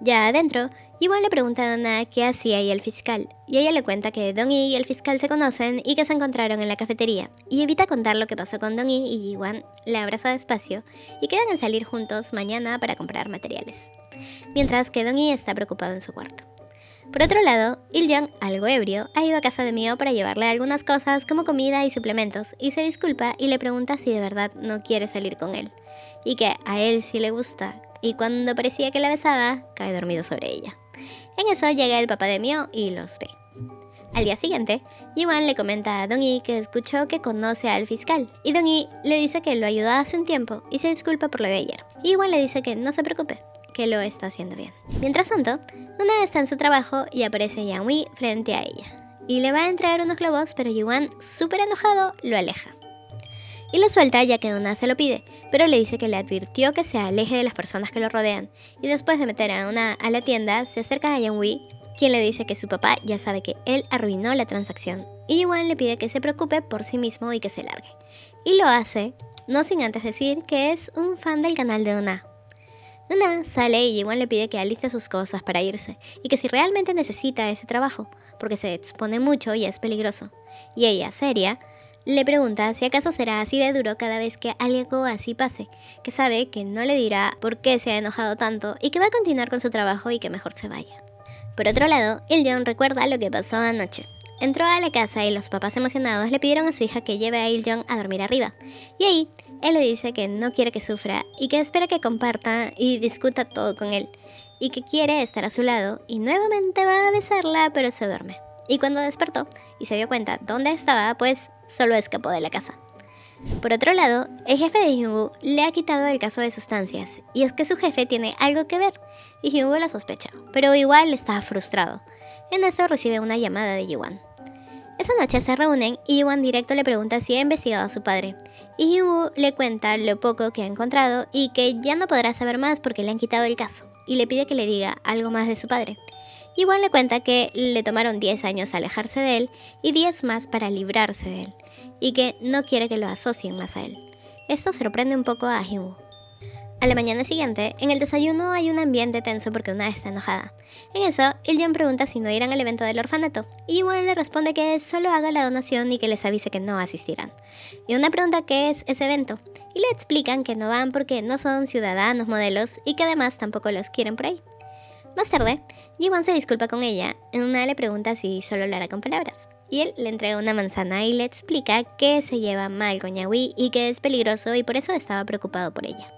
Ya adentro, Jiwan le pregunta a Donna qué hacía ahí el fiscal, y ella le cuenta que Dong-hee y el fiscal se conocen y que se encontraron en la cafetería, y evita contar lo que pasó con Dong-hee y Jiwan la abraza despacio y quedan en salir juntos mañana para comprar materiales, mientras que Dong-hee está preocupado en su cuarto. Por otro lado, Il-jong, algo ebrio, ha ido a casa de Mio para llevarle algunas cosas como comida y suplementos, y se disculpa y le pregunta si de verdad no quiere salir con él, y que a él sí le gusta, y cuando parecía que la besaba, cae dormido sobre ella. En eso llega el papá de Mio y los ve. Al día siguiente, Jiwan le comenta a Dong-hee que escuchó que conoce al fiscal, y Dong-hee le dice que lo ayudó hace un tiempo y se disculpa por lo de ayer. Y Jiwan le dice que no se preocupe, que lo está haciendo bien. Mientras tanto, Donna está en su trabajo y aparece Yang-wi frente a ella, y le va a entregar unos globos, pero Jiwan, súper enojado, lo aleja. Y lo suelta ya que Donna se lo pide, pero le dice que le advirtió que se aleje de las personas que lo rodean, y después de meter a Donna a la tienda, se acerca a Yang-wi, quien le dice que su papá ya sabe que él arruinó la transacción, y Jiwan le pide que se preocupe por sí mismo y que se largue. Y lo hace, no sin antes decir que es un fan del canal de Donna. Donna sale y Jiwan le pide que aliste sus cosas para irse, y que si realmente necesita ese trabajo, porque se expone mucho y es peligroso. Y ella, seria, le pregunta si acaso será así de duro cada vez que algo así pase, que sabe que no le dirá por qué se ha enojado tanto y que va a continuar con su trabajo y que mejor se vaya. Por otro lado, Il-jong recuerda lo que pasó anoche. Entró a la casa y los papás emocionados le pidieron a su hija que lleve a Il-jong a dormir arriba. Y ahí, él le dice que no quiere que sufra y que espera que comparta y discuta todo con él, y que quiere estar a su lado, y nuevamente va a besarla, pero se duerme. Y cuando despertó y se dio cuenta dónde estaba, pues solo escapó de la casa. Por otro lado, el jefe de Hyunwoo le ha quitado el caso de sustancias, y es que su jefe tiene algo que ver, y Hyunwoo lo sospecha, pero igual está frustrado. En eso recibe una llamada de Jiwan. Esa noche se reúnen y Jiwan directo le pregunta si ha investigado a su padre, y Hyunwoo le cuenta lo poco que ha encontrado y que ya no podrá saber más porque le han quitado el caso, y le pide que le diga algo más de su padre. Jiwan le cuenta que le tomaron 10 años alejarse de él y 10 más para librarse de él, y que no quiere que lo asocien más a él. Esto sorprende un poco a Hyunwoo. A la mañana siguiente, en el desayuno hay un ambiente tenso porque Una está enojada. En eso, Il-jong pregunta si no irán al evento del orfanato, y Jiwan le responde que solo haga la donación y que les avise que no asistirán. Y Una pregunta qué es ese evento, y le explican que no van porque no son ciudadanos modelos y que además tampoco los quieren por ahí. Más tarde, Jiwan se disculpa con ella, Una le pregunta si solo lo hará con palabras, y él le entrega una manzana y le explica que se lleva mal con Yang-wi y que es peligroso y por eso estaba preocupado por ella.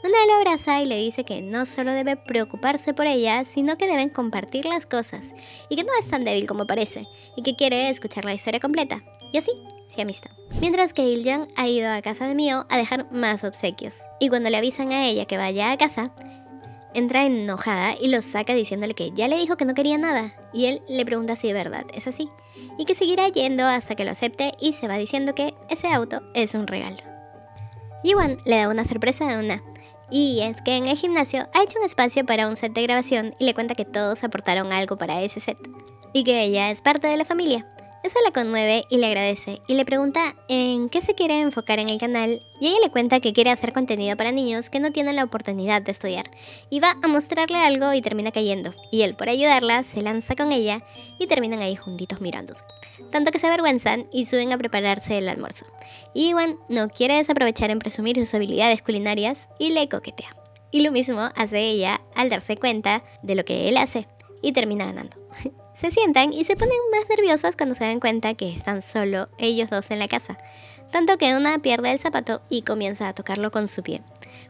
Una lo abraza y le dice que no solo debe preocuparse por ella, sino que deben compartir las cosas, y que no es tan débil como parece, y que quiere escuchar la historia completa. Y así, siamista. Mientras que Il-jung ha ido a casa de Mio a dejar más obsequios. Y cuando le avisan a ella que vaya a casa, entra enojada y lo saca diciéndole que ya le dijo que no quería nada. Y él le pregunta si de verdad es así. Y que seguirá yendo hasta que lo acepte y se va diciendo que ese auto es un regalo. Yiwan le da una sorpresa a Euna. Y es que en el gimnasio ha hecho un espacio para un set de grabación y le cuenta que todos aportaron algo para ese set. Y que ella es parte de la familia. Eso la conmueve y le agradece y le pregunta en qué se quiere enfocar en el canal y ella le cuenta que quiere hacer contenido para niños que no tienen la oportunidad de estudiar y va a mostrarle algo y termina cayendo y él por ayudarla se lanza con ella y terminan ahí juntitos mirándose, tanto que se avergüenzan y suben a prepararse el almuerzo y Iwan no quiere desaprovechar en presumir sus habilidades culinarias y le coquetea y lo mismo hace ella al darse cuenta de lo que él hace y termina ganando. Se sientan y se ponen más nerviosos cuando se dan cuenta que están solo ellos dos en la casa, tanto que una pierde el zapato y comienza a tocarlo con su pie,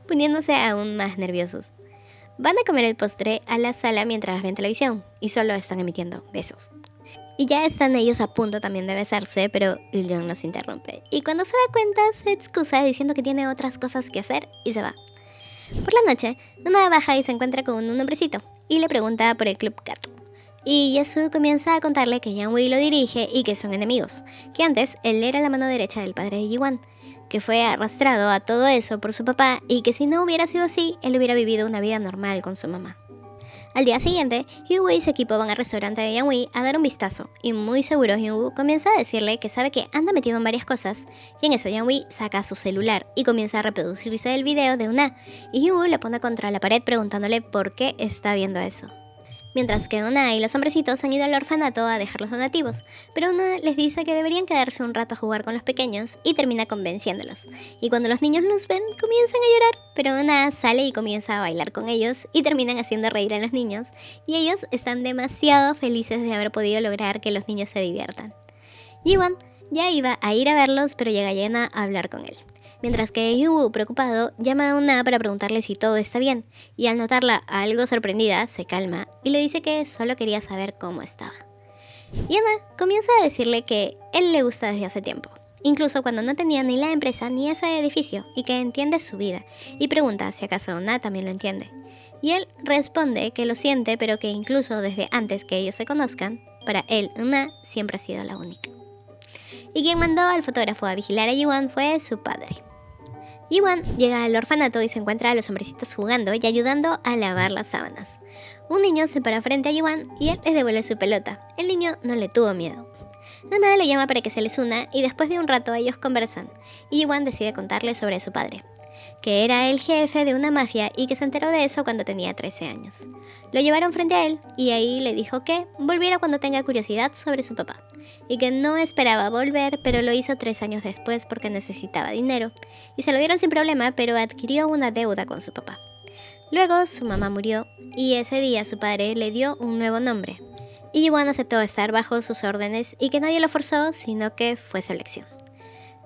poniéndose aún más nerviosos. Van a comer el postre a la sala mientras ven televisión y solo están emitiendo besos. Y ya están ellos a punto también de besarse, pero Il-jung los interrumpe. Y cuando se da cuenta se excusa diciendo que tiene otras cosas que hacer y se va. Por la noche, una baja y se encuentra con un hombrecito y le pregunta por el Club Gato. Y Yasu comienza a contarle que Yang-wi lo dirige y que son enemigos, que antes él era la mano derecha del padre de Yiwan, que fue arrastrado a todo eso por su papá y que si no hubiera sido así, él hubiera vivido una vida normal con su mamá. Al día siguiente, Hyun-woo y su equipo van al restaurante de Yang-wi a dar un vistazo, y muy seguro Hyun-woo comienza a decirle que sabe que anda metido en varias cosas, y en eso Yang-wi saca su celular y comienza a reproducirse el video de Una, y Hyun-woo le pone contra la pared preguntándole por qué está viendo eso. Mientras que Una y los hombrecitos han ido al orfanato a dejar los donativos, pero Una les dice que deberían quedarse un rato a jugar con los pequeños y termina convenciéndolos. Y cuando los niños los ven, comienzan a llorar, pero Una sale y comienza a bailar con ellos y terminan haciendo reír a los niños, y ellos están demasiado felices de haber podido lograr que los niños se diviertan. Yiwan ya iba a ir a verlos, pero llega Yena a hablar con él. Mientras que Hyun-woo, preocupado, llama a Una para preguntarle si todo está bien, y al notarla algo sorprendida, se calma y le dice que solo quería saber cómo estaba. Y Ana comienza a decirle que él le gusta desde hace tiempo, incluso cuando no tenía ni la empresa ni ese edificio, y que entiende su vida, y pregunta si acaso Una también lo entiende. Y él responde que lo siente, pero que incluso desde antes que ellos se conozcan, para él Una siempre ha sido la única. Y quien mandó al fotógrafo a vigilar a Yiwan fue su padre. Yiwan llega al orfanato y se encuentra a los hombrecitos jugando y ayudando a lavar las sábanas. Un niño se para frente a Yiwan y él les devuelve su pelota. El niño no le tuvo miedo. Nana lo llama para que se les una y después de un rato ellos conversan y Yiwan decide contarle sobre su padre, que era el jefe de una mafia y que se enteró de eso cuando tenía 13 años. Lo llevaron frente a él y ahí le dijo que volviera cuando tenga curiosidad sobre su papá, y que no esperaba volver, pero lo hizo 3 años después porque necesitaba dinero, y se lo dieron sin problema, pero adquirió una deuda con su papá. Luego su mamá murió, y ese día su padre le dio un nuevo nombre, y Yiwan aceptó estar bajo sus órdenes y que nadie lo forzó, sino que fue su elección.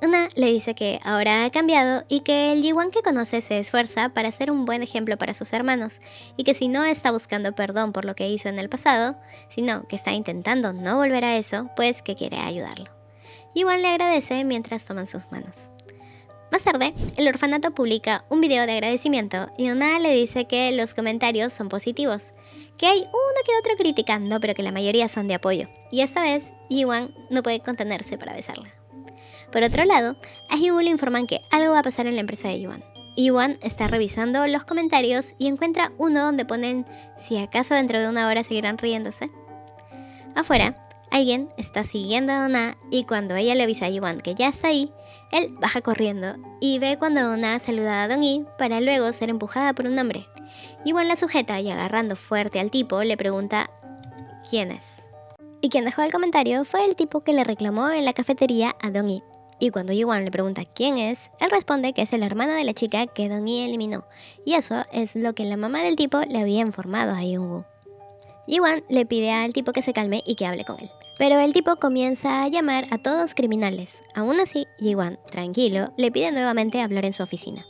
Una le dice que ahora ha cambiado y que el Yiwan que conoce se esfuerza para ser un buen ejemplo para sus hermanos y que si no está buscando perdón por lo que hizo en el pasado, sino que está intentando no volver a eso, pues que quiere ayudarlo. Yiwan le agradece mientras toman sus manos. Más tarde, el orfanato publica un video de agradecimiento y Una le dice que los comentarios son positivos, que hay uno que otro criticando, pero que la mayoría son de apoyo, y esta vez Yiwan no puede contenerse para besarla. Por otro lado, a Hyun-woo le informan que algo va a pasar en la empresa de Yiwan. Yiwan está revisando los comentarios y encuentra uno donde ponen si acaso dentro de una hora seguirán riéndose. Afuera, alguien está siguiendo a Ona y cuando ella le avisa a Yiwan que ya está ahí, él baja corriendo y ve cuando Ona saluda a Dong-hee para luego ser empujada por un hombre. Yiwan la sujeta y agarrando fuerte al tipo le pregunta ¿quién es? Y quien dejó el comentario fue el tipo que le reclamó en la cafetería a Dong-hee. Y cuando Yiwan le pregunta quién es, él responde que es el hermano de la chica que Dong-hee eliminó. Y eso es lo que la mamá del tipo le había informado a Hyun-woo. Yiwan le pide al tipo que se calme y que hable con él. Pero el tipo comienza a llamar a todos criminales. Aún así, Yiwan, tranquilo, le pide nuevamente hablar en su oficina.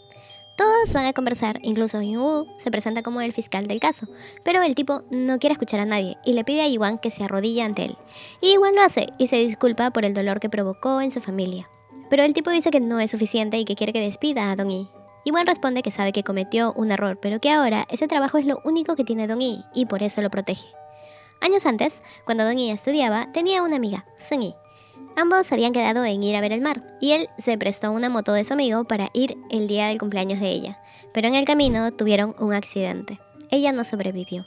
Todos van a conversar, incluso Hyun-woo se presenta como el fiscal del caso, pero el tipo no quiere escuchar a nadie y le pide a Iwan que se arrodille ante él. Y Iwan lo hace y se disculpa por el dolor que provocó en su familia. Pero el tipo dice que no es suficiente y que quiere que despida a Dong-hee. Iwan responde que sabe que cometió un error, pero que ahora ese trabajo es lo único que tiene Dong-hee y por eso lo protege. Años antes, cuando Dong-hee estudiaba, tenía una amiga, Seung-hee. Ambos habían quedado en ir a ver el mar, y él se prestó una moto de su amigo para ir el día del cumpleaños de ella, pero en el camino tuvieron un accidente. Ella no sobrevivió.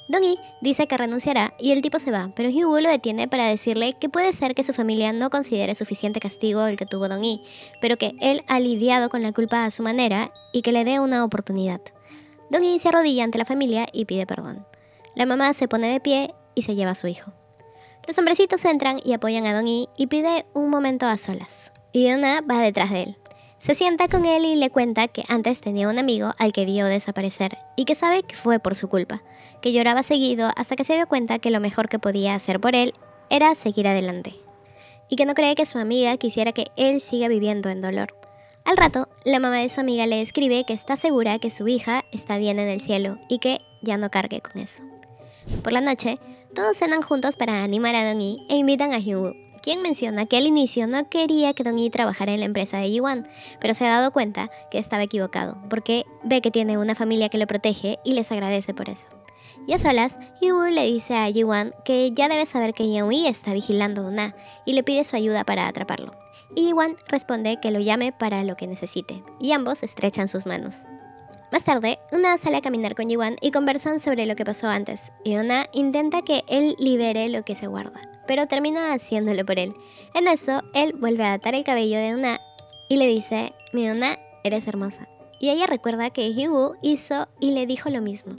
Dong-hee dice que renunciará y el tipo se va, pero Hyun-woo lo detiene para decirle que puede ser que su familia no considere suficiente castigo el que tuvo Dong-hee, pero que él ha lidiado con la culpa a su manera y que le dé una oportunidad. Dong-hee se arrodilla ante la familia y pide perdón. La mamá se pone de pie y se lleva a su hijo. Los hombrecitos entran y apoyan a Dong-hee y pide un momento a solas. Yeona va detrás de él. Se sienta con él y le cuenta que antes tenía un amigo al que vio desaparecer y que sabe que fue por su culpa, que lloraba seguido hasta que se dio cuenta que lo mejor que podía hacer por él era seguir adelante, y que no cree que su amiga quisiera que él siga viviendo en dolor. Al rato, la mamá de su amiga le escribe que está segura que su hija está bien en el cielo y que ya no cargue con eso. Por la noche, todos cenan juntos para animar a Dong-hee e invitan a Hyun-woo, quien menciona que al inicio no quería que Dong-hee trabajara en la empresa de Yiwan, pero se ha dado cuenta que estaba equivocado, porque ve que tiene una familia que lo protege y les agradece por eso. Y a solas, Hyun-woo le dice a Yiwan que ya debe saber que Yeon-hee está vigilando a Una y le pide su ayuda para atraparlo. Y Yiwan responde que lo llame para lo que necesite, y ambos estrechan sus manos. Más tarde, Una sale a caminar con Yiwan y conversan sobre lo que pasó antes, y Una intenta que él libere lo que se guarda, pero termina haciéndolo por él. En eso, él vuelve a atar el cabello de Una y le dice: "Mi Una, eres hermosa". Y ella recuerda que Hyun-woo hizo y le dijo lo mismo.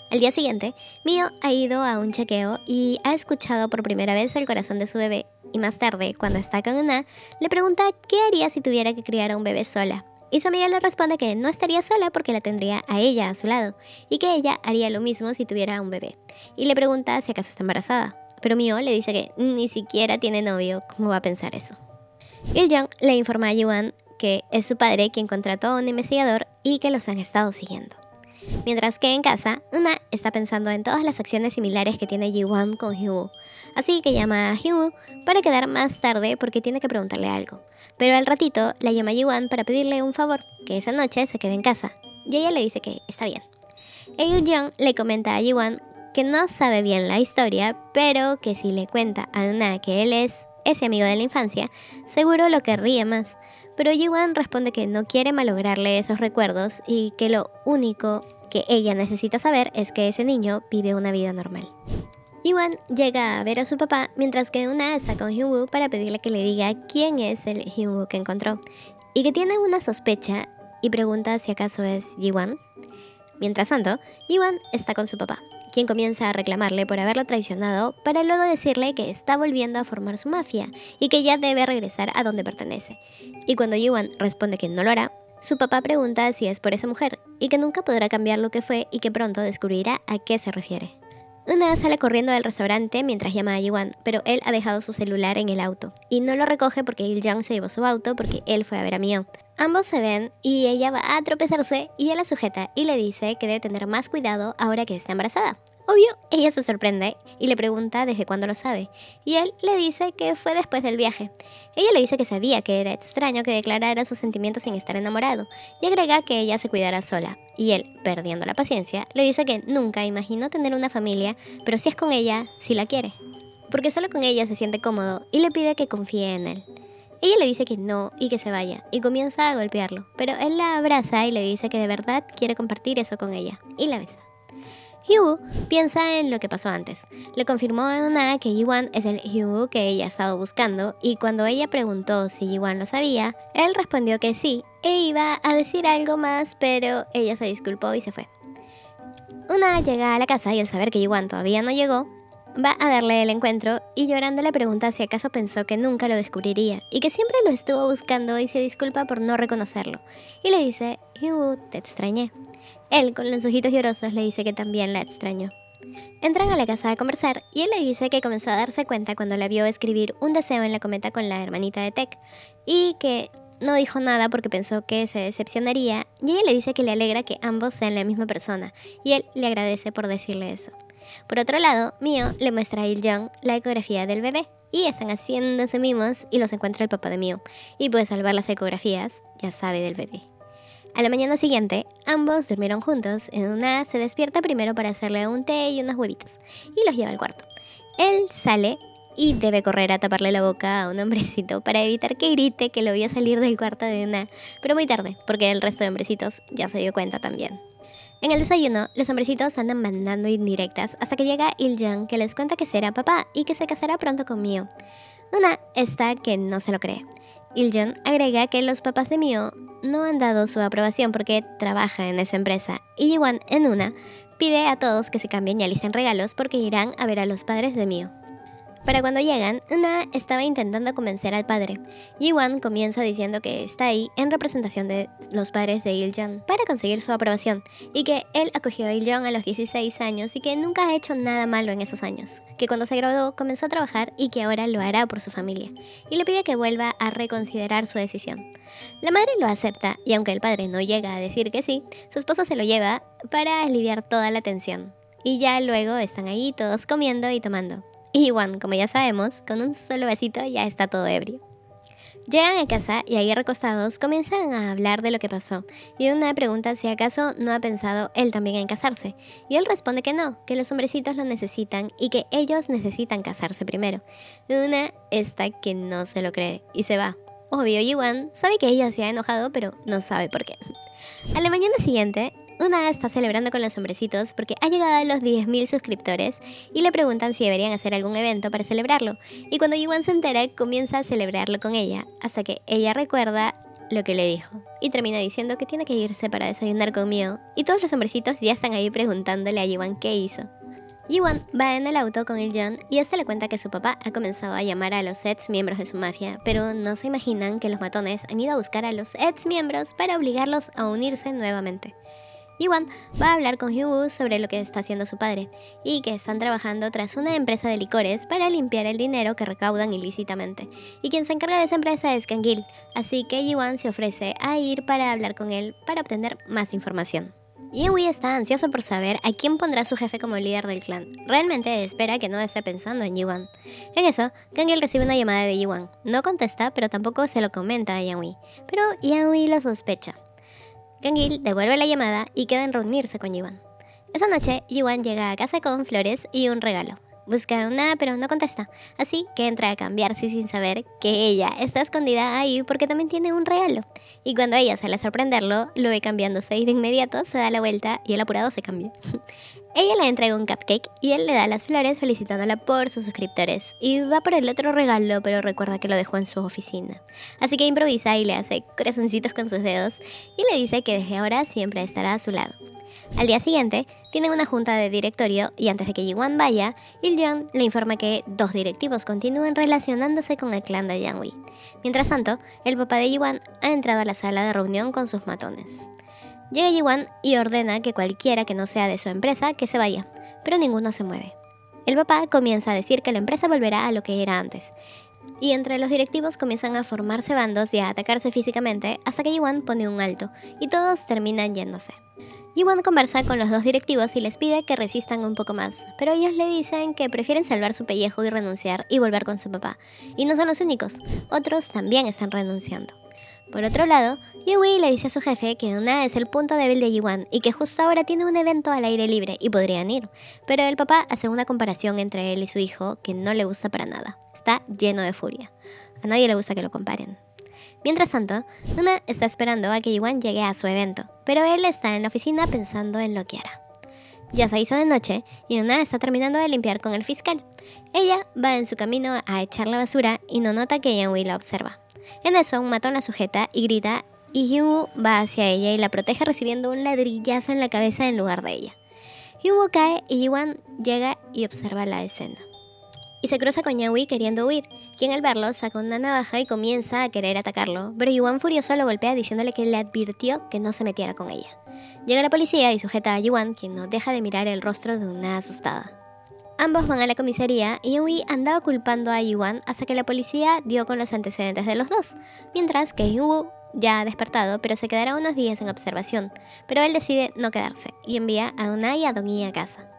Al día siguiente, Mio ha ido a un chequeo y ha escuchado por primera vez el corazón de su bebé, y más tarde, cuando está con Una, le pregunta qué haría si tuviera que criar a un bebé sola. Y su amiga le responde que no estaría sola porque la tendría a ella a su lado, y que ella haría lo mismo si tuviera un bebé. Y le pregunta si acaso está embarazada, pero Mio le dice que ni siquiera tiene novio, ¿cómo va a pensar eso? Il-jung le informa a Yiwan que es su padre quien contrató a un investigador y que los han estado siguiendo. Mientras que en casa, Una está pensando en todas las acciones similares que tiene Yiwan con Hyun-woo, así que llama a Hyun-woo para quedar más tarde porque tiene que preguntarle algo. Pero al ratito la llama Yiwan para pedirle un favor, que esa noche se quede en casa, y ella le dice que está bien. Il-jung le comenta a Yiwan que no sabe bien la historia, pero que si le cuenta a Una que él es ese amigo de la infancia, seguro lo querría más. Pero Yiwan responde que no quiere malograrle esos recuerdos y que lo único que ella necesita saber es que ese niño vive una vida normal. Yiwan llega a ver a su papá mientras que Una está con Hyun-woo para pedirle que le diga quién es el Hyun-woo que encontró y que tiene una sospecha y pregunta si acaso es Yiwan. Mientras tanto, Yiwan está con su papá, quien comienza a reclamarle por haberlo traicionado para luego decirle que está volviendo a formar su mafia y que ya debe regresar a donde pertenece. Y cuando Yiwan responde que no lo hará, su papá pregunta si es por esa mujer y que nunca podrá cambiar lo que fue y que pronto descubrirá a qué se refiere. Una sale corriendo del restaurante mientras llama a Yiwan, pero él ha dejado su celular en el auto y no lo recoge porque Il-jung se llevó su auto porque él fue a ver a Mio. Ambos se ven y ella va a tropezarse y él la sujeta y le dice que debe tener más cuidado ahora que está embarazada. Obvio, ella se sorprende y le pregunta desde cuándo lo sabe, y él le dice que fue después del viaje. Ella le dice que sabía que era extraño que declarara sus sentimientos sin estar enamorado, y agrega que ella se cuidara sola, y él, perdiendo la paciencia, le dice que nunca imaginó tener una familia, pero si es con ella, sí la quiere, porque solo con ella se siente cómodo y le pide que confíe en él. Ella le dice que no y que se vaya, y comienza a golpearlo, pero él la abraza y le dice que de verdad quiere compartir eso con ella, y la besa. Hyun-woo piensa en lo que pasó antes. Le confirmó a Una que Yiwan es el Hyun-woo que ella ha estado buscando, y cuando ella preguntó si Yiwan lo sabía, él respondió que sí, e iba a decir algo más, pero ella se disculpó y se fue. Una llega a la casa y al saber que Yiwan todavía no llegó, va a darle el encuentro y llorando le pregunta si acaso pensó que nunca lo descubriría y que siempre lo estuvo buscando y se disculpa por no reconocerlo. Y le dice: Hyun-woo, te extrañé. Él, con los ojitos llorosos, le dice que también la extrañó. Entran a la casa a conversar y él le dice que comenzó a darse cuenta cuando la vio escribir un deseo en la cometa con la hermanita de Tech y que no dijo nada porque pensó que se decepcionaría y ella le dice que le alegra que ambos sean la misma persona y él le agradece por decirle eso. Por otro lado, Mio le muestra a Il-jung la ecografía del bebé y están haciéndose mimos y los encuentra el papá de Mio y pues al ver las ecografías ya sabe del bebé. A la mañana siguiente, ambos durmieron juntos. Una se despierta primero para hacerle un té y unos huevitos y los lleva al cuarto. Él sale y debe correr a taparle la boca a un hombrecito para evitar que grite que lo vio salir del cuarto de Una, pero muy tarde, porque el resto de hombrecitos ya se dio cuenta también. En el desayuno, los hombrecitos andan mandando indirectas hasta que llega Il-jung que les cuenta que será papá y que se casará pronto con Mio. Una está que no se lo cree. Il-jung agrega que los papás de Mio no han dado su aprobación porque trabaja en esa empresa y Ji-won en Una pide a todos que se cambien y alisten regalos porque irán a ver a los padres de Mio. Para cuando llegan, Una estaba intentando convencer al padre. Ji-won comienza diciendo que está ahí en representación de los padres de Il-jung para conseguir su aprobación y que él acogió a Il-jung a los 16 años y que nunca ha hecho nada malo en esos años, que cuando se graduó comenzó a trabajar y que ahora lo hará por su familia, y le pide que vuelva a reconsiderar su decisión. La madre lo acepta y aunque el padre no llega a decir que sí, su esposa se lo lleva para aliviar toda la tensión. Y ya luego están ahí todos comiendo y tomando. Y Ji-won, como ya sabemos, con un solo vasito ya está todo ebrio. Llegan a casa y ahí recostados comienzan a hablar de lo que pasó. Y Una pregunta si acaso no ha pensado él también en casarse. Y él responde que no, que los hombrecitos lo necesitan y que ellos necesitan casarse primero. Una está que no se lo cree y se va. Obvio, Ji-won sabe que ella se ha enojado, pero no sabe por qué. A la mañana siguiente, Una está celebrando con los hombrecitos porque ha llegado a los 10.000 suscriptores y le preguntan si deberían hacer algún evento para celebrarlo. Y cuando Ji-won se entera, comienza a celebrarlo con ella, hasta que ella recuerda lo que le dijo y termina diciendo que tiene que irse para desayunar con Mio. Y todos los hombrecitos ya están ahí preguntándole a Ji-won qué hizo. Ji-won va en el auto con Il-jung y este le cuenta que su papá ha comenzado a llamar a los ex miembros de su mafia, pero no se imaginan que los matones han ido a buscar a los ex miembros para obligarlos a unirse nuevamente. Ji-won va a hablar con Hyun-woo sobre lo que está haciendo su padre y que están trabajando tras una empresa de licores para limpiar el dinero que recaudan ilícitamente. Y quien se encarga de esa empresa es Kang-il, así que Ji-won se ofrece a ir para hablar con él para obtener más información. Yeon-woo está ansioso por saber a quién pondrá su jefe como líder del clan. Realmente espera que no esté pensando en Ji-won. En eso, Kang-il recibe una llamada de Ji-won. No contesta, pero tampoco se lo comenta a Yeon-woo. Pero Yeon-woo lo sospecha. Kang-il devuelve la llamada y queda en reunirse con Ji-won. Esa noche, Ji-won llega a casa con flores y un regalo. Busca a Una pero no contesta, así que entra a cambiarse sin saber que ella está escondida ahí porque también tiene un regalo. Y cuando ella sale a sorprenderlo, lo ve cambiándose y de inmediato se da la vuelta y el apurado se cambia. Ella le entrega un cupcake y él le da las flores felicitándola por sus suscriptores. Y va por el otro regalo, pero recuerda que lo dejó en su oficina. Así que improvisa y le hace corazoncitos con sus dedos y le dice que desde ahora siempre estará a su lado. Al día siguiente, tienen una junta de directorio y antes de que Ji-won vaya, Il-jung le informa que 2 directivos continúan relacionándose con el clan de Yeon-woo. Mientras tanto, el papá de Ji-won ha entrado a la sala de reunión con sus matones. Llega Ji-won y ordena que cualquiera que no sea de su empresa que se vaya, pero ninguno se mueve. El papá comienza a decir que la empresa volverá a lo que era antes, y entre los directivos comienzan a formarse bandos y a atacarse físicamente hasta que Ji-won pone un alto, y todos terminan yéndose. Ji-won conversa con los 2 directivos y les pide que resistan un poco más, pero ellos le dicen que prefieren salvar su pellejo y renunciar y volver con su papá. Y no son los únicos, otros también están renunciando. Por otro lado, Yeon-woo le dice a su jefe que Una es el punto débil de Ji-won y que justo ahora tiene un evento al aire libre y podrían ir, pero el papá hace una comparación entre él y su hijo que no le gusta para nada. Está lleno de furia. A nadie le gusta que lo comparen. Mientras tanto, Una está esperando a que Ji-won llegue a su evento, pero él está en la oficina pensando en lo que hará. Ya se hizo de noche y Una está terminando de limpiar con el fiscal. Ella va en su camino a echar la basura y no nota que Yeon-woo la observa. En eso, un matón la sujeta y grita y Hyun-woo va hacia ella y la protege recibiendo un ladrillazo en la cabeza en lugar de ella. Hyun-woo cae y Ji-won llega y observa la escena. Y se cruza con Yeon-woo queriendo huir, quien al verlo saca una navaja y comienza a querer atacarlo, pero Ji-won furioso lo golpea diciéndole que le advirtió que no se metiera con ella. Llega la policía y sujeta a Ji-won, quien no deja de mirar el rostro de Una asustada. Ambos van a la comisaría y Hyun-woo andaba culpando a Yi-won hasta que la policía dio con los antecedentes de los dos, mientras que Hyun-woo ya ha despertado, pero se quedará unos días en observación, pero él decide no quedarse y envía a Una y a Dong-hee a casa.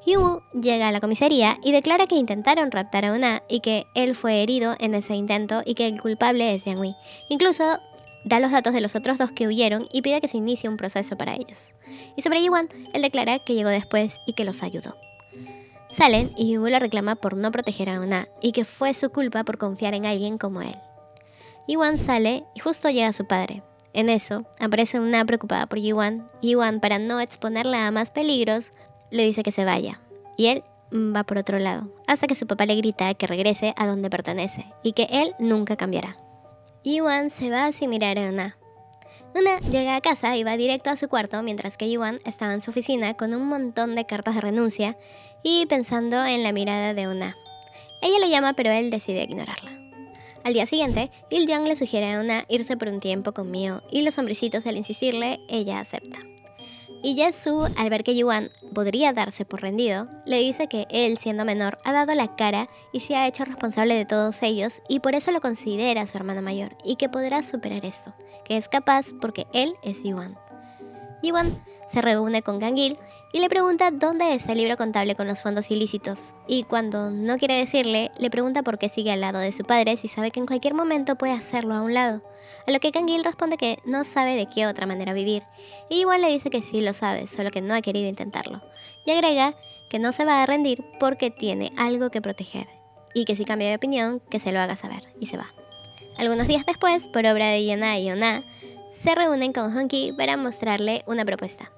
Hyun-woo llega a la comisaría y declara que intentaron raptar a Una y que él fue herido en ese intento y que el culpable es Jang-woo. Incluso da los datos de los otros dos que huyeron y pide que se inicie un proceso para ellos. Y sobre Yi-won, él declara que llegó después y que los ayudó. Salen y Hyun-woo la reclama por no proteger a Una y que fue su culpa por confiar en alguien como él. Yi-won sale y justo llega su padre. En eso, aparece Una preocupada por Yi-won y Yi-won, para no exponerla a más peligros, le dice que se vaya. Y él va por otro lado, hasta que su papá le grita que regrese a donde pertenece y que él nunca cambiará. Yi-won se va sin mirar a Una. Una llega a casa y va directo a su cuarto, mientras que Yi-won estaba en su oficina con un montón de cartas de renuncia y pensando en la mirada de Una. Ella lo llama, pero él decide ignorarla. Al día siguiente, Il-jung le sugiere a Una irse por un tiempo con Mio y los hombrecitos, al insistirle, ella acepta. Y Jae-soo, al ver que Yi-won podría darse por rendido, le dice que él, siendo menor, ha dado la cara y se ha hecho responsable de todos ellos y por eso lo considera su hermano mayor y que podrá superar esto, que es capaz porque él es Yi-won. Yi-won se reúne con Kang-il y le pregunta dónde está el libro contable con los fondos ilícitos, y cuando no quiere decirle, le pregunta por qué sigue al lado de su padre si sabe que en cualquier momento puede hacerlo a un lado, a lo que Kang-il responde que no sabe de qué otra manera vivir, y igual le dice que sí lo sabe, solo que no ha querido intentarlo, y agrega que no se va a rendir porque tiene algo que proteger, y que si cambia de opinión, que se lo haga saber, y se va. Algunos días después, por obra de Yena y Ona, se reúnen con Hong-ki para mostrarle una propuesta.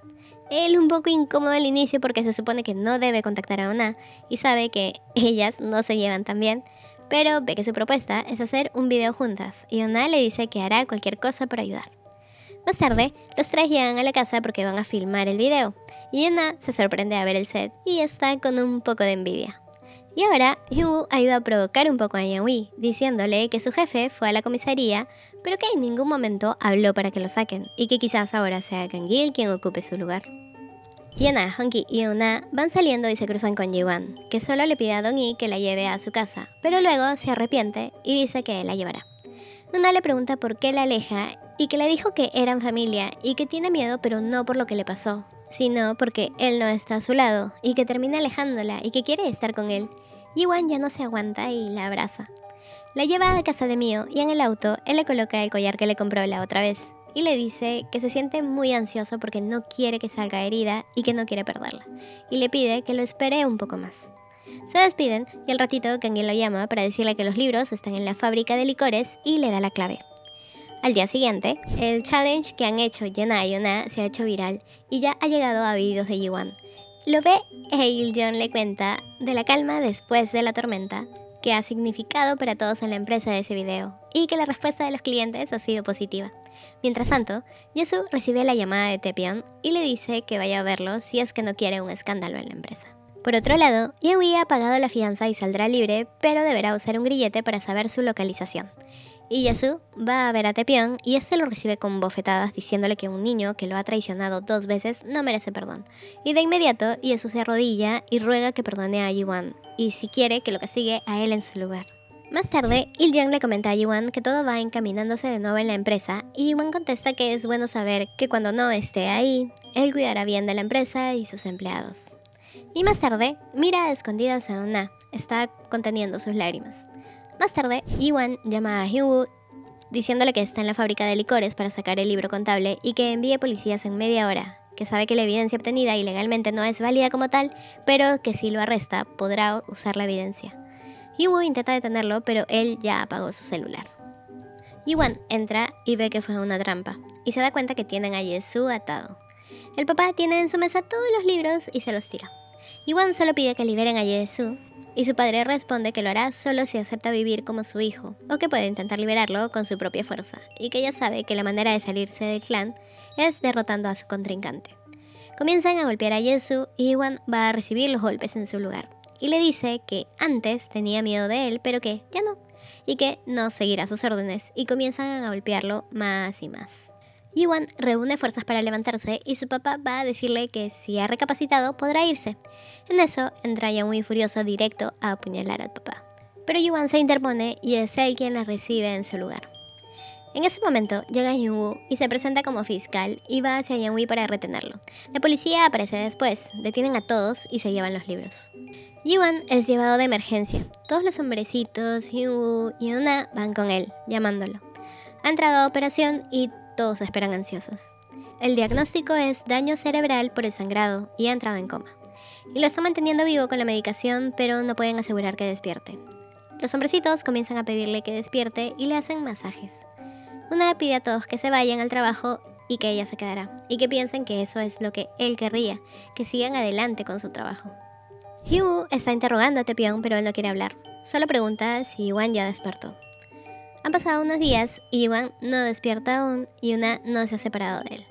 Él un poco incómodo al inicio porque se supone que no debe contactar a Ona y sabe que ellas no se llevan tan bien, pero ve que su propuesta es hacer un video juntas y Ona le dice que hará cualquier cosa por ayudar. Más tarde, los tres llegan a la casa porque van a filmar el video y Ona se sorprende a ver el set y está con un poco de envidia. Y ahora, Hyun-woo ayuda a provocar un poco a Yang-woo, diciéndole que su jefe fue a la comisaría, pero que en ningún momento habló para que lo saquen, y que quizás ahora sea Kang-il quien ocupe su lugar. Yena, Hong-ki y Una van saliendo y se cruzan con Ji-won, que solo le pide a Dong-hee que la lleve a su casa, pero luego se arrepiente y dice que la llevará. Una le pregunta por qué la aleja y que le dijo que eran familia y que tiene miedo, pero no por lo que le pasó, sino porque él no está a su lado y que termina alejándola y que quiere estar con él. Ji-won ya no se aguanta y la abraza. La lleva a casa de Mio y en el auto él le coloca el collar que le compró la otra vez y le dice que se siente muy ansioso porque no quiere que salga herida y que no quiere perderla, y le pide que lo espere un poco más. Se despiden y al ratito Kang-il lo llama para decirle que los libros están en la fábrica de licores y le da la clave. Al día siguiente, el challenge que han hecho Yena y Ona se ha hecho viral y ya ha llegado a oídos de Ji-won. Lo ve e Il-jung le cuenta de la calma después de la tormenta que ha significado para todos en la empresa de ese video y que la respuesta de los clientes ha sido positiva. Mientras tanto, Jae-soo recibe la llamada de Tae-pyeon y le dice que vaya a verlo si es que no quiere un escándalo en la empresa. Por otro lado, Yang-woo ha pagado la fianza y saldrá libre, pero deberá usar un grillete para saber su localización. Y Jae-soo va a ver a Tae-pyeon y este lo recibe con bofetadas diciéndole que un niño que lo ha traicionado 2 veces no merece perdón. Y de inmediato Jae-soo se arrodilla y ruega que perdone a Ji-won y si quiere que lo castigue a él en su lugar. Más tarde, Il-jung le comenta a Ji-won que todo va encaminándose de nuevo en la empresa y Ji-won contesta que es bueno saber que cuando no esté ahí, él cuidará bien de la empresa y sus empleados. Y más tarde, mira a escondidas a Ona, está conteniendo sus lágrimas. Más tarde, Ji-won llama a Hyun-woo diciéndole que está en la fábrica de licores para sacar el libro contable y que envíe policías en media hora, que sabe que la evidencia obtenida ilegalmente no es válida como tal, pero que si lo arresta podrá usar la evidencia. Hyun-woo intenta detenerlo, pero él ya apagó su celular. Ji-won entra y ve que fue una trampa, y se da cuenta que tienen a Jae-soo atado. El papá tiene en su mesa todos los libros y se los tira. Ji-won solo pide que liberen a Jae-soo, y su padre responde que lo hará solo si acepta vivir como su hijo, o que puede intentar liberarlo con su propia fuerza, y que ella sabe que la manera de salirse del clan es derrotando a su contrincante. Comienzan a golpear a Jae-soo y Ji-won va a recibir los golpes en su lugar, y le dice que antes tenía miedo de él, pero que ya no, y que no seguirá sus órdenes, y comienzan a golpearlo más y más. Yuan reúne fuerzas para levantarse y su papá va a decirle que si ha recapacitado podrá irse. En eso entra Yang furioso directo a apuñalar al papá. Pero Yuan se interpone y es él quien la recibe en su lugar. En ese momento llega Hyun-woo y se presenta como fiscal y va hacia Yang para retenerlo. La policía aparece después, detienen a todos y se llevan los libros. Yuan es llevado de emergencia. Todos los hombrecitos, Hyun-woo y Eun-ah van con él, llamándolo. Ha entrado a operación y todos esperan ansiosos. El diagnóstico es daño cerebral por el sangrado y ha entrado en coma. Y lo están manteniendo vivo con la medicación, pero no pueden asegurar que despierte. Los hombrecitos comienzan a pedirle que despierte y le hacen masajes. Una pide a todos que se vayan al trabajo y que ella se quedará, y que piensen que eso es lo que él querría, que sigan adelante con su trabajo. Hyun está interrogando a Taepyeong, pero él no quiere hablar. Solo pregunta si Yuan ya despertó. Han pasado unos días y Yuan no despierta aún y Eun-ah no se ha separado de él.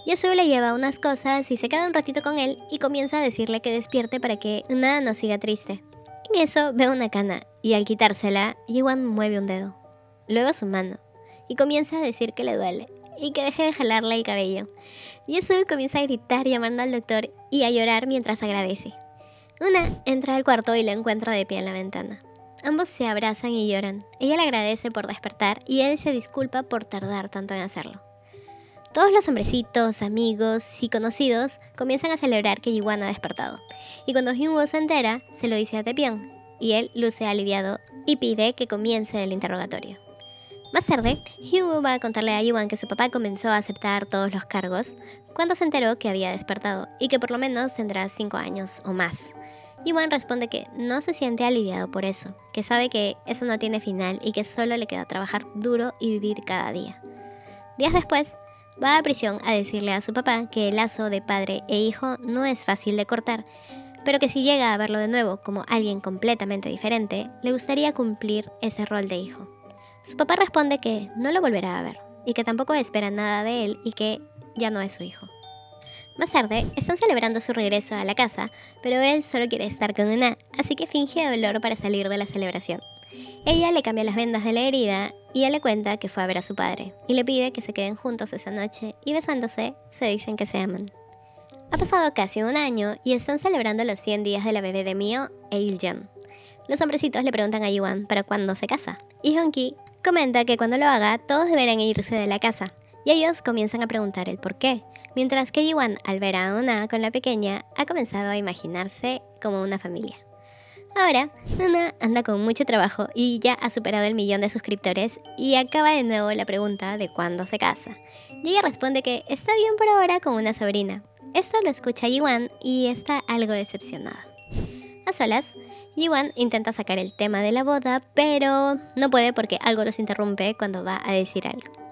Yesu le lleva unas cosas y se queda un ratito con él y comienza a decirle que despierte para que Eun-ah no siga triste. En eso ve una cana y al quitársela, Yuan mueve un dedo, luego su mano, y comienza a decir que le duele y que deje de jalarle el cabello. Yesu comienza a gritar llamando al doctor y a llorar mientras agradece. Eun-ah entra al cuarto y lo encuentra de pie en la ventana. Ambos se abrazan y lloran. Ella le agradece por despertar y él se disculpa por tardar tanto en hacerlo. Todos los hombrecitos, amigos y conocidos comienzan a celebrar que Yuan ha despertado. Y cuando Hyun-woo se entera, se lo dice a Taepyeong, y él luce aliviado y pide que comience el interrogatorio. Más tarde, Hyun-woo va a contarle a Yuan que su papá comenzó a aceptar todos los cargos cuando se enteró que había despertado y que por lo menos tendrá 5 años o más. Yuan responde que no se siente aliviado por eso, que sabe que eso no tiene final y que solo le queda trabajar duro y vivir cada día. Días después, va a prisión a decirle a su papá que el lazo de padre e hijo no es fácil de cortar, pero que si llega a verlo de nuevo como alguien completamente diferente, le gustaría cumplir ese rol de hijo. Su papá responde que no lo volverá a ver y que tampoco espera nada de él y que ya no es su hijo. Más tarde, están celebrando su regreso a la casa, pero él solo quiere estar con Eun-ah, así que finge dolor para salir de la celebración. Ella le cambia las vendas de la herida y él le cuenta que fue a ver a su padre y le pide que se queden juntos esa noche y besándose se dicen que se aman. Ha pasado casi un año y están celebrando los 100 días de la bebé de Mio e Il-jeon. Los hombrecitos le preguntan a Yuan para cuándo se casa y Hong-ki comenta que cuando lo haga todos deberán irse de la casa y ellos comienzan a preguntar el por qué, mientras que Yuan al ver a Eun-ah con la pequeña ha comenzado a imaginarse como una familia. Ahora, Eun-ah anda con mucho trabajo y ya ha superado el 1.000.000 de suscriptores y acaba de nuevo la pregunta de cuándo se casa. Y ella responde que está bien por ahora con una sobrina. Esto lo escucha Yuan y está algo decepcionada. A solas, Yuan intenta sacar el tema de la boda, pero no puede porque algo los interrumpe cuando va a decir algo.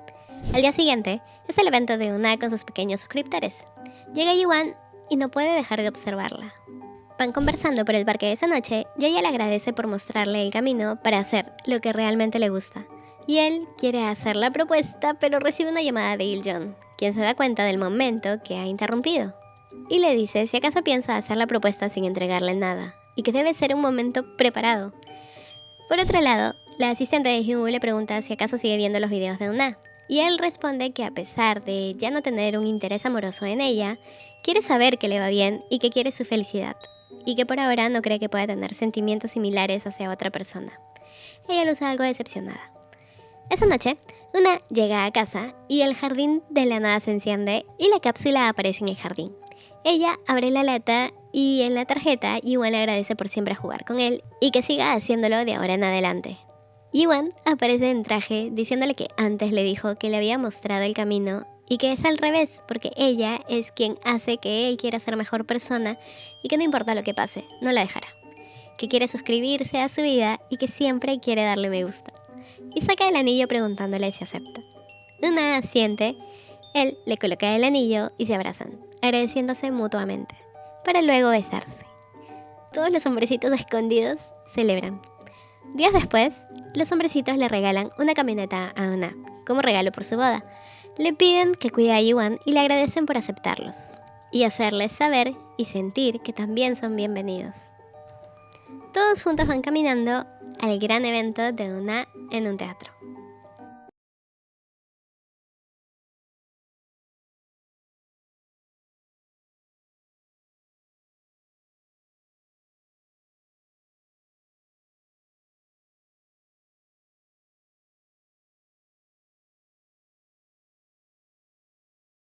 Al día siguiente, es el evento de Eun-ah con sus pequeños suscriptores. Llega Yuan y no puede dejar de observarla. Van conversando por el parque esa noche y ella le agradece por mostrarle el camino para hacer lo que realmente le gusta. Y él quiere hacer la propuesta, pero recibe una llamada de Il-jeon, quien se da cuenta del momento que ha interrumpido. Y le dice si acaso piensa hacer la propuesta sin entregarle nada, y que debe ser un momento preparado. Por otro lado, la asistente de Hyun-woo le pregunta si acaso sigue viendo los videos de Eun-ah, y él responde que a pesar de ya no tener un interés amoroso en ella, quiere saber que le va bien y que quiere su felicidad, y que por ahora no cree que pueda tener sentimientos similares hacia otra persona. Ella luce algo decepcionada. Esa noche, Eun-ah llega a casa y el jardín de la nada se enciende y la cápsula aparece en el jardín. Ella abre la lata y en la tarjeta Yuan le agradece por siempre jugar con él y que siga haciéndolo de ahora en adelante. Yuan aparece en traje diciéndole que antes le dijo que le había mostrado el camino y que es al revés porque ella es quien hace que él quiera ser mejor persona y que no importa lo que pase, no la dejará. Que quiere suscribirse a su vida y que siempre quiere darle me gusta. Y saca el anillo preguntándole si acepta. Eun-ah asiente, él le coloca el anillo y se abrazan, agradeciéndose mutuamente, para luego besarse. Todos los hombrecitos escondidos celebran. Días después, los hombrecitos le regalan una camioneta a Eun-ah como regalo por su boda. Le piden que cuide a Yuan y le agradecen por aceptarlos y hacerles saber y sentir que también son bienvenidos. Todos juntos van caminando al gran evento de Eun-ah en un teatro.